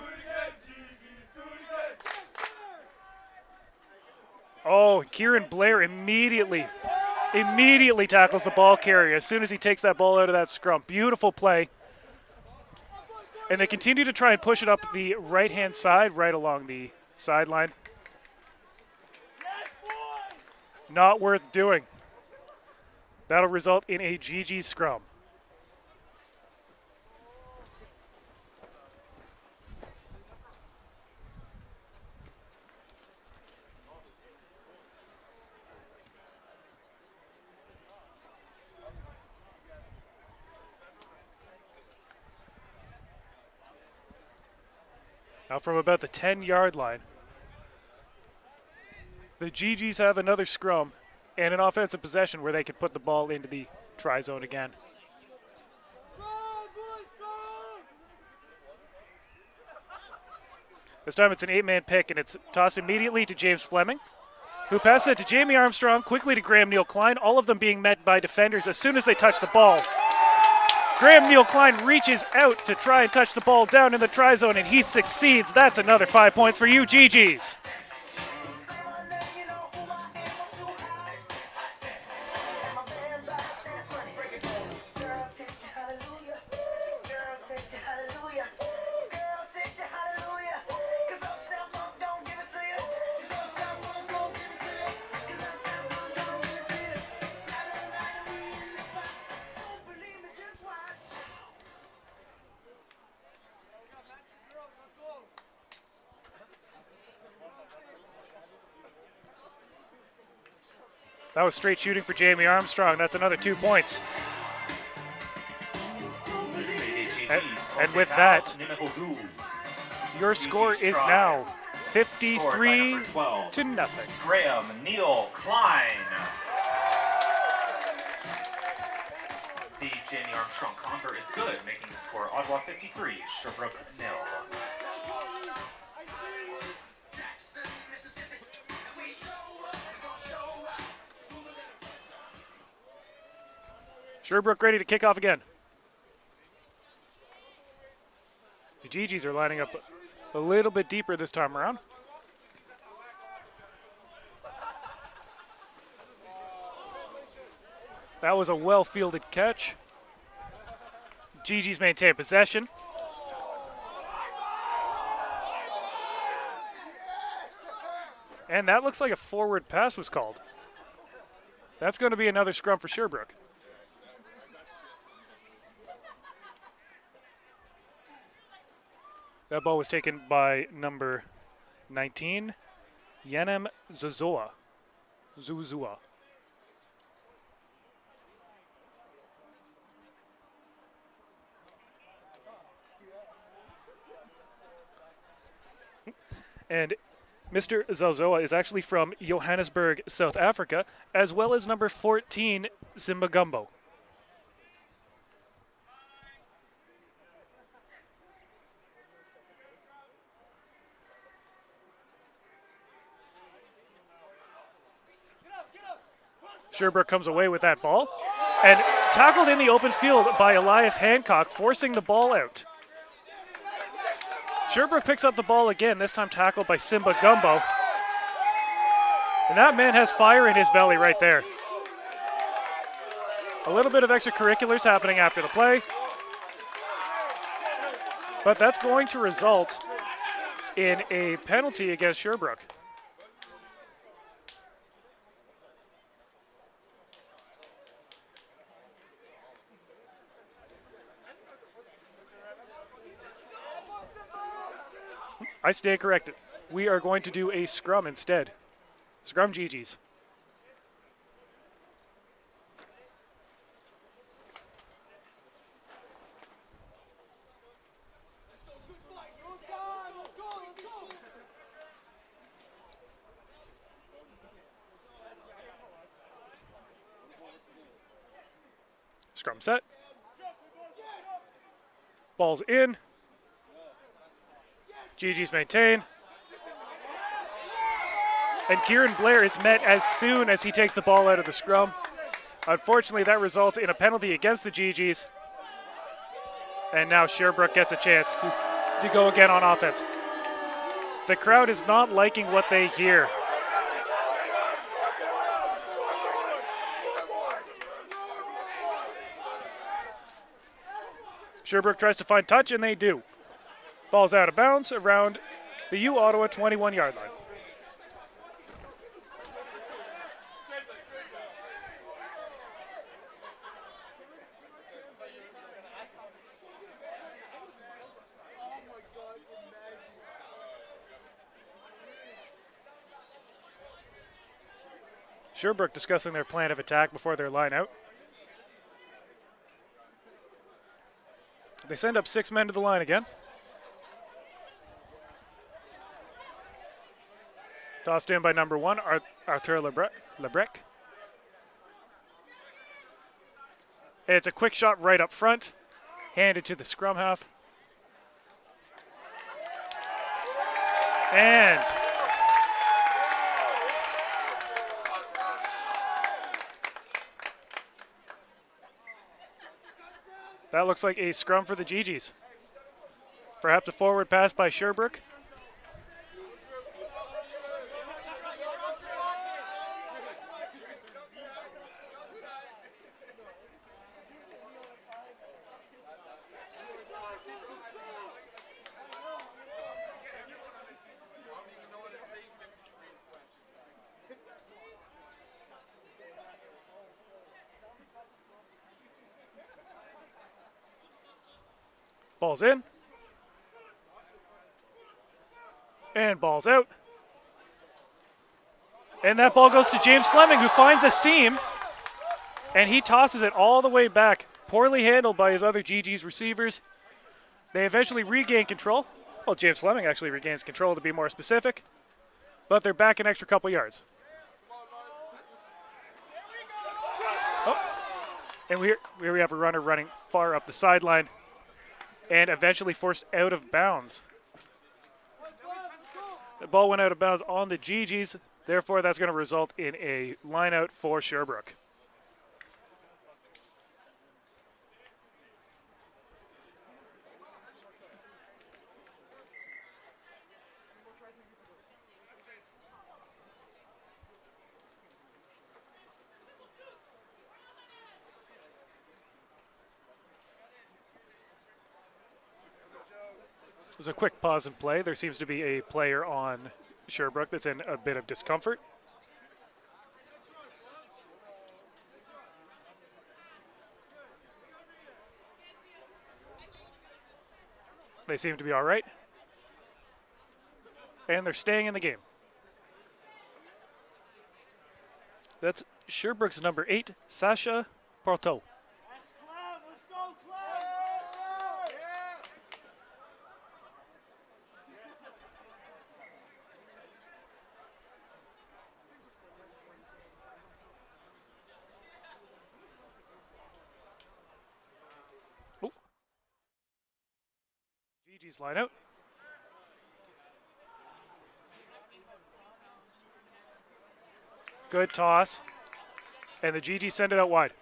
Oh, Kieran Blair immediately tackles the ball carrier as soon as he takes that ball out of that scrum. Beautiful play. And they continue to try and push it up the right-hand side, right along the sideline. Not worth doing. That'll result in a GG scrum. Now from about the 10-yard line, the GGs have another scrum and an offensive possession where they can put the ball into the try zone again. This time it's an 8-man pick, and it's tossed immediately to James Fleming, who passes it to Jamie Armstrong, quickly to Graham Neal Klein, all of them being met by defenders as soon as they touch the ball. Graham Neal Klein reaches out to try and touch the ball down in the try zone, and he succeeds. That's another 5 points for you, GGs. That was straight shooting for Jamie Armstrong. That's another 2 points. And with that, your score is now 53-0. Graham Neal Klein. The Jamie Armstrong convert is good, making the score Ottawa 53, Sherbrooke 0. Sherbrooke ready to kick off again. The GGs are lining up a little bit deeper this time around. That was a well-fielded catch. GGs maintain possession. And that looks like a forward pass was called. That's going to be another scrum for Sherbrooke. That ball was taken by number 19, Yanem Zuzua. And Mr. Zozoa is actually from Johannesburg, South Africa, as well as number 14, Zimbagumbo. Sherbrooke comes away with that ball and tackled in the open field by Elias Hancock, forcing the ball out. Sherbrooke picks up the ball again, this time tackled by Simba Gumbo. And that man has fire in his belly right there. A little bit of extracurriculars happening after the play. But that's going to result in a penalty against Sherbrooke. I stand corrected. We are going to do a scrum instead. Scrum GGs. Scrum set. Ball's in. GG's maintain. And Kieran Blair is met as soon as he takes the ball out of the scrum. Unfortunately, that results in a penalty against the GGs. And now Sherbrooke gets a chance to go again on offense. The crowd is not liking what they hear. Sherbrooke tries to find touch, and they do. Ball's out of bounds around the U-Ottawa 21-yard line. Sherbrooke discussing their plan of attack before their line out. They send up 6 men to the line again. Tossed in by number 1, Arthur Lebrec. It's a quick shot right up front, handed to the scrum half. And that looks like a scrum for the GGs. Perhaps a forward pass by Sherbrooke. Ball's in. And ball's out. And that ball goes to James Fleming, who finds a seam. And he tosses it all the way back. Poorly handled by his other GG's receivers. They eventually regain control. Well, James Fleming actually regains control, to be more specific. But they're back an extra couple yards. Oh. And here we have a runner running far up the sideline. And eventually forced out of bounds. The ball went out of bounds on the GGs. Therefore, that's going to result in a line out for Sherbrooke. There's a quick pause and play. There seems to be a player on Sherbrooke that's in a bit of discomfort. They seem to be all right. And they're staying in the game. That's Sherbrooke's number 8, Sasha Porto. GG's line out. Good toss. And the GG send it out wide.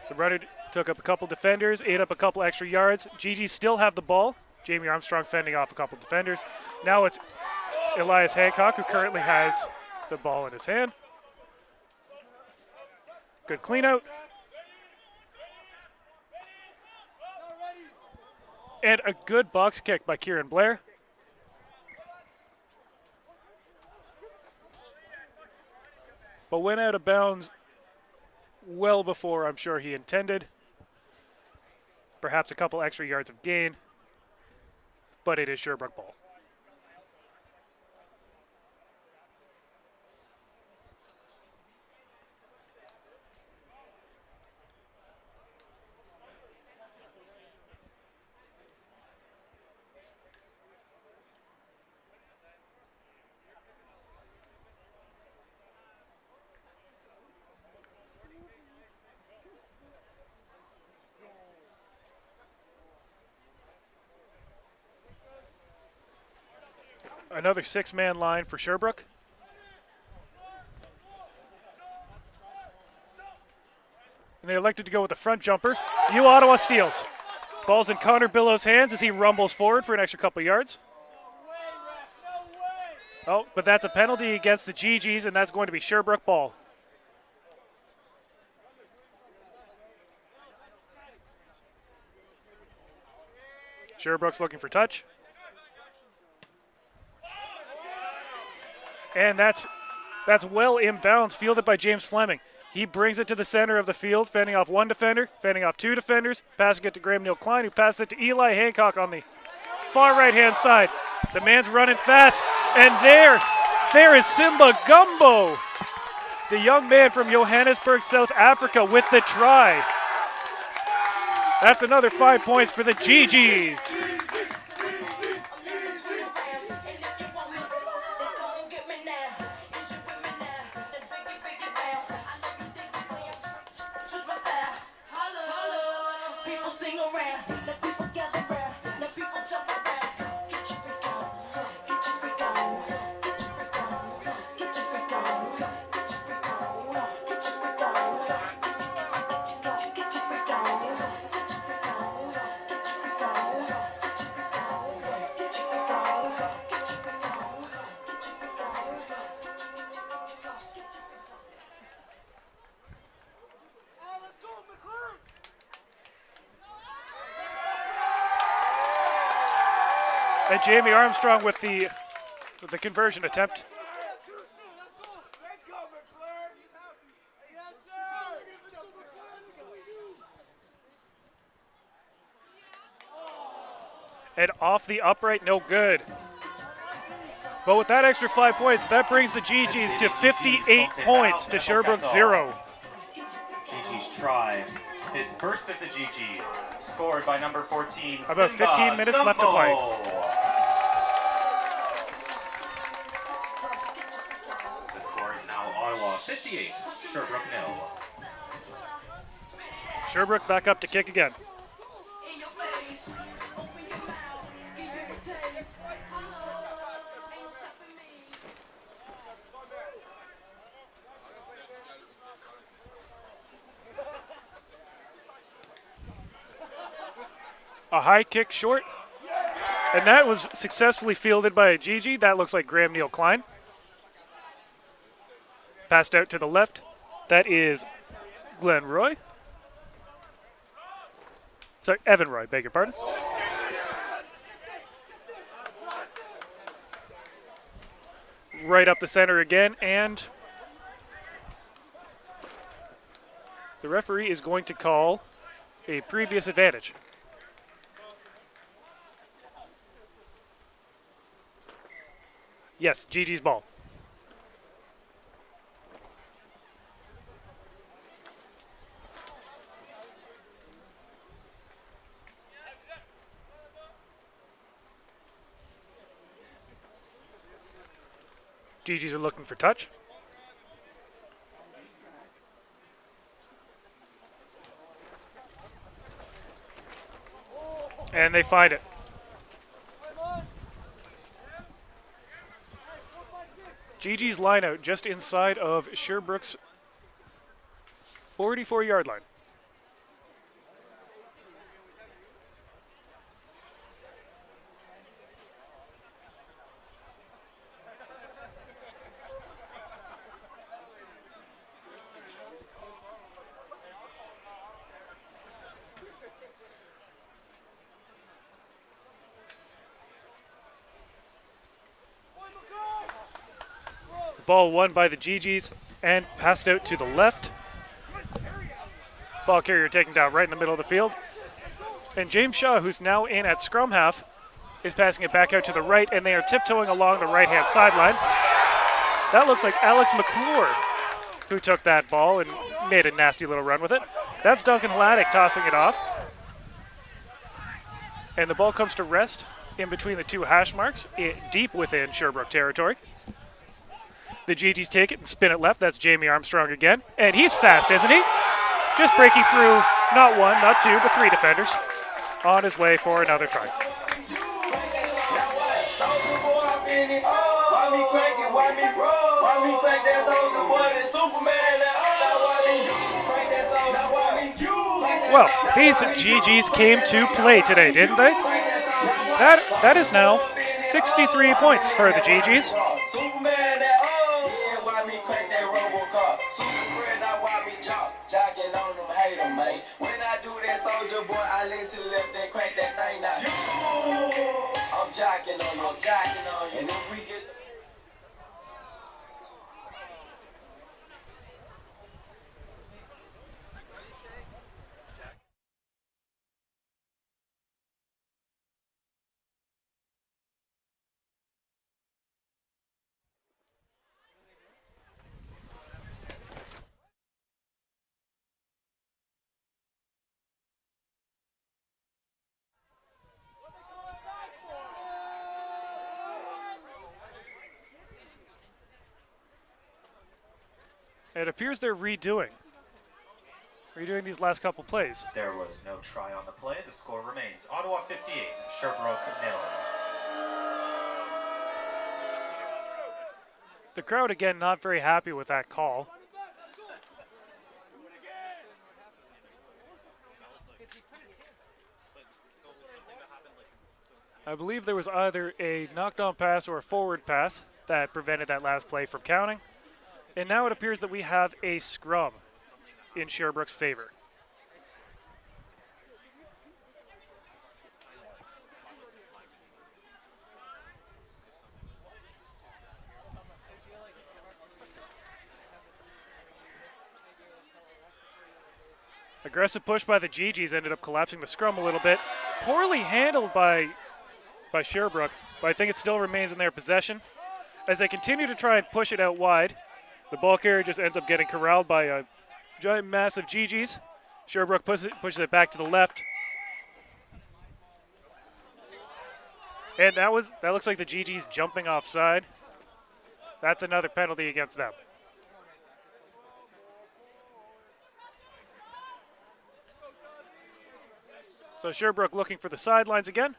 The runner took up a couple defenders, ate up a couple extra yards. GG still have the ball. Jamie Armstrong fending off a couple defenders. Now it's Elias Hancock, who currently has the ball in his hand. Good clean out. And a good box kick by Kieran Blair. But went out of bounds well before I'm sure he intended. Perhaps a couple extra yards of gain. But it is Sherbrooke ball. Another 6-man line for Sherbrooke. And they elected to go with the front jumper. U Ottawa steals. Ball's in Connor Billow's hands as he rumbles forward for an extra couple yards. Oh, but that's a penalty against the GGs, and that's going to be Sherbrooke ball. Sherbrooke's looking for touch. And that's well inbounds, fielded by James Fleming. He brings it to the center of the field, fending off one defender, fending off two defenders, passing it to Graham Neal Klein, who passes it to Eli Hancock on the far right-hand side. The man's running fast, and there is Simba Gumbo, the young man from Johannesburg, South Africa, with the try. That's another 5 points for the GGs. And Jamie Armstrong with the conversion attempt. And off the upright, no good. But with that extra 5 points, that brings the GGs to 58 points to Sherbrooke 0. GG's try. His first as a GG, scored by number 14, About 15 minutes left to play. The score is now Ottawa 58, Sherbrooke 0. Sherbrooke back up to kick again. A high kick short, and that was successfully fielded by a GG. That looks like Graham Neal Klein. Passed out to the left. That is Glenn Roy. Sorry, Evan Roy, beg your pardon. Right up the center again, and the referee is going to call a previous advantage. Yes, GG's ball. GG's are looking for touch. And they find it. GG's line out just inside of Sherbrooke's 44-yard line. Ball won by the GGs and passed out to the left. Ball carrier taken down right in the middle of the field. And James Shaw, who's now in at scrum half, is passing it back out to the right, and they are tiptoeing along the right-hand sideline. That looks like Alex McClure, who took that ball and made a nasty little run with it. That's Duncan Hladek tossing it off. And the ball comes to rest in between the two hash marks, deep within Sherbrooke territory. The GGs take it and spin it left. That's Jamie Armstrong again. And he's fast, isn't he? Just breaking through not one, not two, but three defenders on his way for another try. infinity. Why me crank it? Why me roll? Why me crank that soldier boy? That Superman. Now why me you crank that soldier? Now why me you? Well, these GGs came to play today, didn't they? That is now 63 points for the GGs. Superman. Yeah, why me crank that RoboCop? Superman. Now why me jocking on them, hate them, man. When I do that soldier boy, I lean to the left and crank that thing now. I'm jocking on you, and if we get It appears they're redoing these last couple plays. There was no try on the play. The score remains Ottawa 58, Sherbrooke 0. The crowd, again, not very happy with that call. I believe there was either a knocked-on pass or a forward pass that prevented that last play from counting. And now it appears that we have a scrum in Sherbrooke's favor. Aggressive push by the GGs ended up collapsing the scrum a little bit. Poorly handled by Sherbrooke, but I think it still remains in their possession. As they continue to try and push it out wide, the ball carrier just ends up getting corralled by a giant mass of GGs. Sherbrooke pushes it back to the left. And that looks like the GGs jumping offside. That's another penalty against them. So Sherbrooke looking for the sidelines again.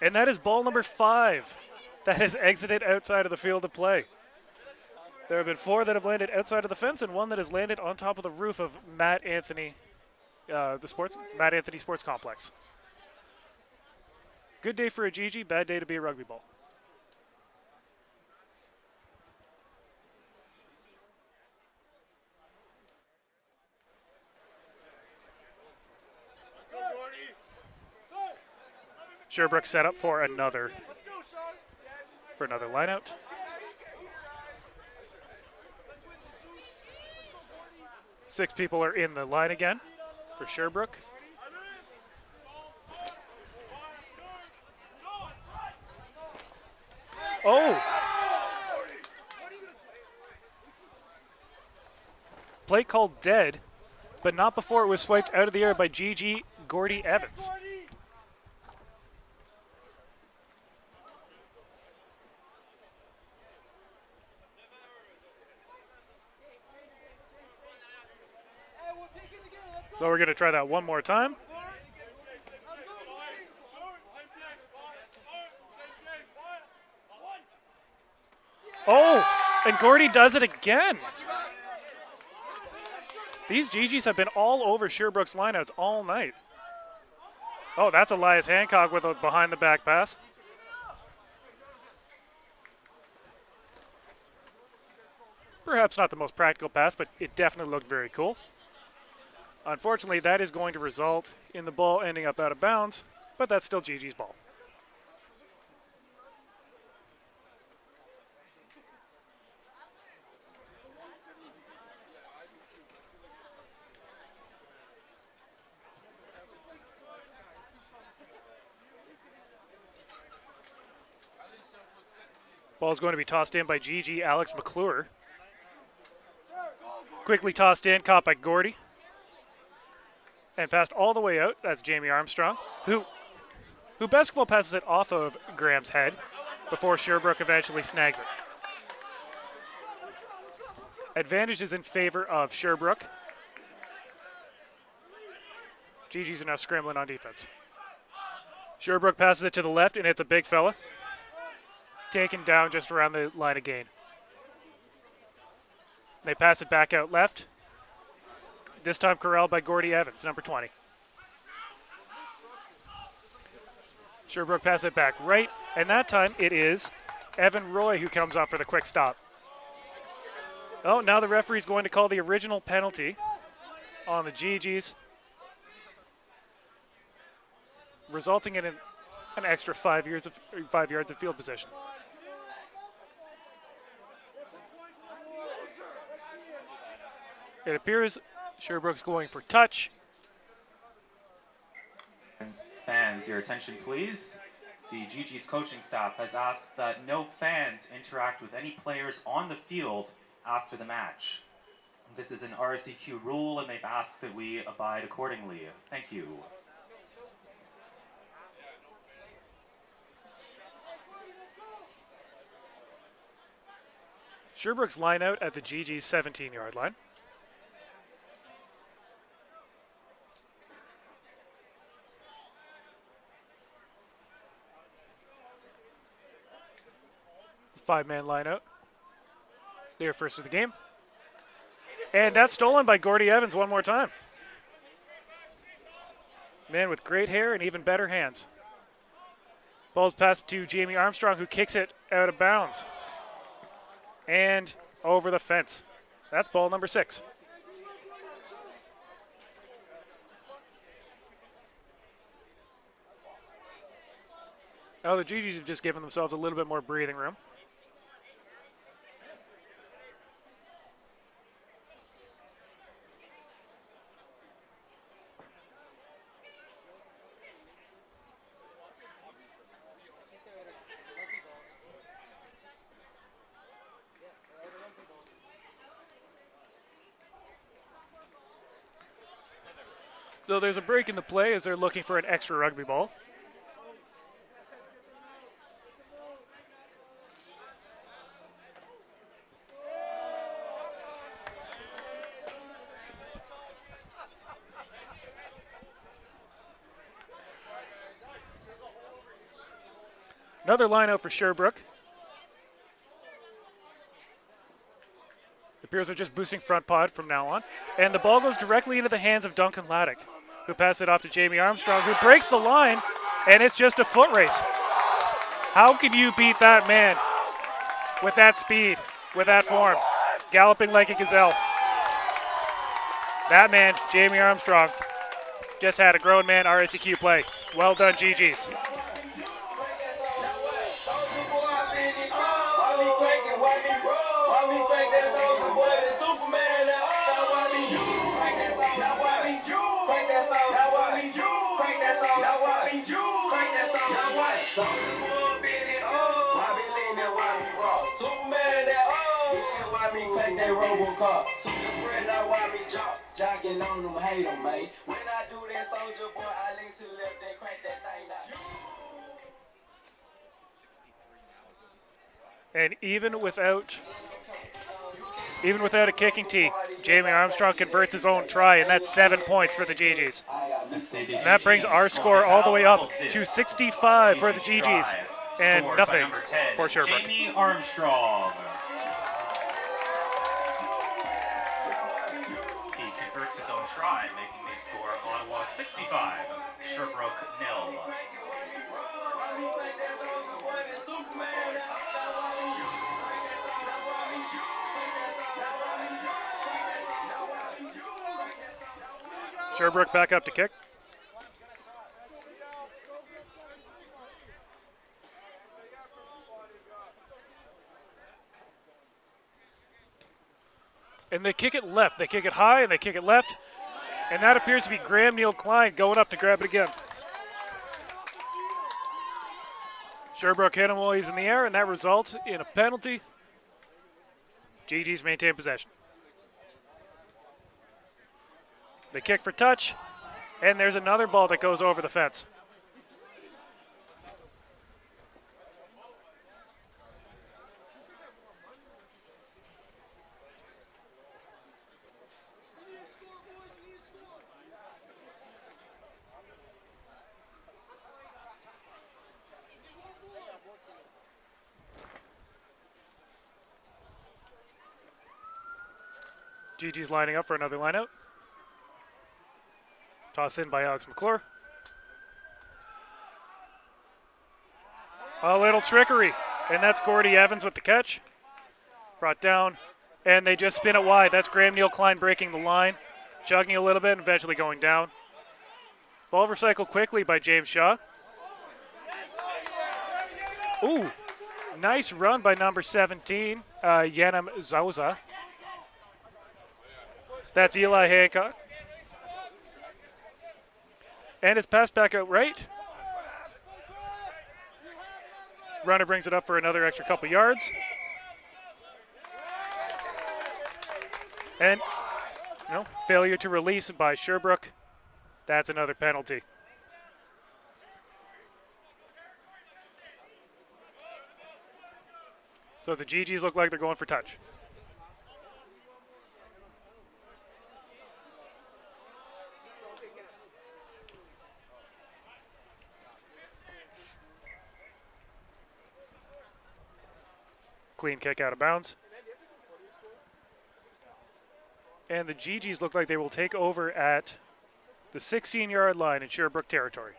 And that is ball number 5 that has exited outside of the field of play. There have been 4 that have landed outside of the fence and 1 that has landed on top of the roof of Matt Anthony Sports Complex. Good day for a GG, bad day to be a rugby ball. Sherbrooke set up for another lineout. Six people are in the line again for Sherbrooke. Oh! Play called dead, but not before it was swiped out of the air by GG Gordy Evans. So we're going to try that one more time. Oh, and Gordy does it again. These GGs have been all over Sherbrooke's lineouts all night. Oh, that's Elias Hancock with a behind-the-back pass. Perhaps not the most practical pass, but it definitely looked very cool. Unfortunately, that is going to result in the ball ending up out of bounds, but that's still GG's ball. Ball's going to be tossed in by GG Alex McClure. Quickly tossed in, caught by Gordy. And passed all the way out. That's Jamie Armstrong, who basketball passes it off of Graham's head before Sherbrooke eventually snags it. Advantage is in favor of Sherbrooke. GGs are now scrambling on defense. Sherbrooke passes it to the left, and it's a big fella. Taken down just around the line of gain. They pass it back out left. This time corralled by Gordy Evans, number 20. Sherbrooke passes it back right, and that time it is Evan Roy who comes up for the quick stop. Oh, now the referee's going to call the original penalty on the GGs, resulting in an extra 5 yards of field position. It appears Sherbrooke's going for touch. Fans, your attention please. The GG's coaching staff has asked that no fans interact with any players on the field after the match. This is an RSEQ rule, and they've asked that we abide accordingly. Thank you. Sherbrooke's line out at the GG's 17-yard line. Five-man line out. They're first of the game. And that's stolen by Gordy Evans one more time. Man with great hair and even better hands. Ball's passed to Jamie Armstrong, who kicks it out of bounds. And over the fence. That's ball number 6. Now the GGs have just given themselves a little bit more breathing room. So there's a break in the play as they're looking for an extra rugby ball. Another line out for Sherbrooke. It appears they're just boosting front pod from now on. And the ball goes directly into the hands of Duncan Laddick, who passes it off to Jamie Armstrong, who breaks the line, and it's just a foot race. How can you beat that man with that speed, with that form, galloping like a gazelle? That man, Jamie Armstrong, just had a grown man RSEQ play. Well done, GGs. Jocking on them, hate them, man. When I do that, soldier boy, I lean to the left and crank that thing out. And even without a kicking tee, Jamie Armstrong converts his own try, and that's 7 points for the GGs. And that brings our score all the way up to 65 for the GGs, and nothing for Sherbrooke. Jamie Armstrong. He converts his own try, making the score Ottawa 65, Sherbrooke 0. Sherbrooke back up to kick. And they kick it left. They kick it high and they kick it left. And that appears to be Graham Neal Klein going up to grab it again. Sherbrooke hit him while he was in the air, and that results in a penalty. GGs maintain possession. They kick for touch, and there's another ball that goes over the fence. GG's lining up for another lineout. Toss in by Alex McClure. A little trickery, and that's Gordy Evans with the catch. Brought down, and they just spin it wide. That's Graham Neal Klein breaking the line, chugging a little bit, and eventually going down. Ball recycled quickly by James Shaw. Ooh, nice run by number 17, Yanam Zauza. That's Eli Hancock. And it's passed back out right. Runner brings it up for another extra couple yards. And failure to release by Sherbrooke. That's another penalty. So the GGs look like they're going for touch. Clean kick out of bounds. And the GGs look like they will take over at the 16-yard line in Sherbrooke territory.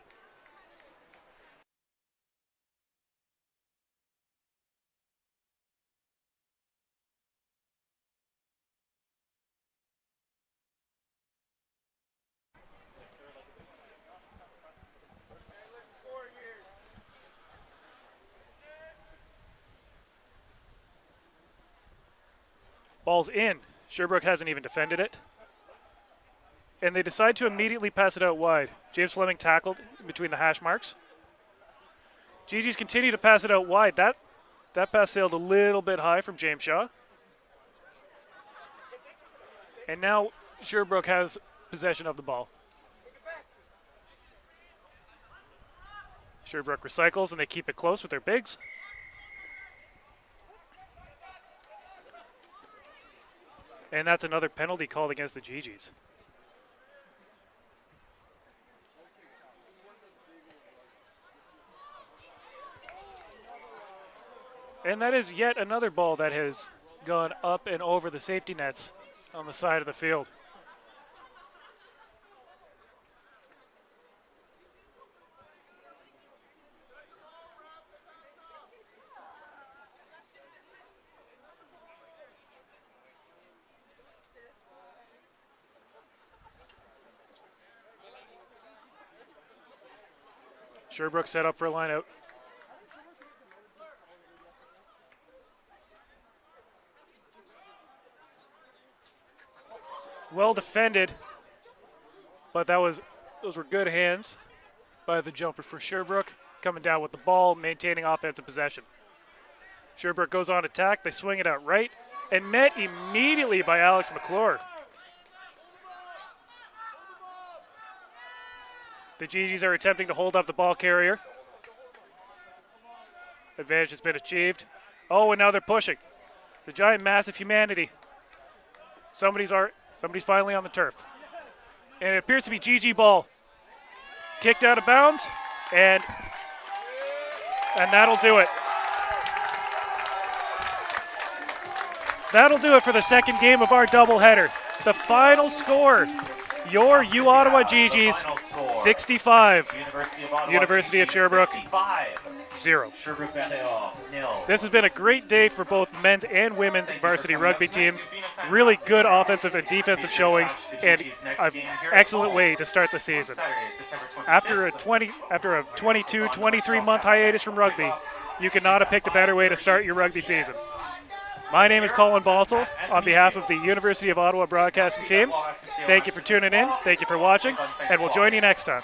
Ball's in. Sherbrooke hasn't even defended it. And they decide to immediately pass it out wide. James Fleming tackled between the hash marks. GG's continue to pass it out wide. That pass sailed a little bit high from James Shaw. And now Sherbrooke has possession of the ball. Sherbrooke recycles and they keep it close with their bigs. And that's another penalty called against the GGs. And that is yet another ball that has gone up and over the safety nets on the side of the field. Sherbrooke set up for a line out. Well defended, but those were good hands by the jumper for Sherbrooke, coming down with the ball, maintaining offensive possession. Sherbrooke goes on attack, they swing it out right, and met immediately by Alex McClure. The GGs are attempting to hold up the ball carrier. Advantage has been achieved. Oh, and now they're pushing. The giant mass of humanity. Somebody's finally on the turf. And it appears to be GG ball. Kicked out of bounds, and that'll do it. That'll do it for the second game of our doubleheader. The final score, your U Ottawa GGs, 65. University of Sherbrooke, 0. This has been a great day for both men's and women's varsity rugby teams. Really good offensive and defensive showings, and an excellent way to start the season. After a 22, 23-month hiatus from rugby, you could not have picked a better way to start your rugby season. My name is Colin Baltel on behalf of the University of Ottawa broadcasting team. Thank you for tuning in, thank you for watching, and we'll join you next time.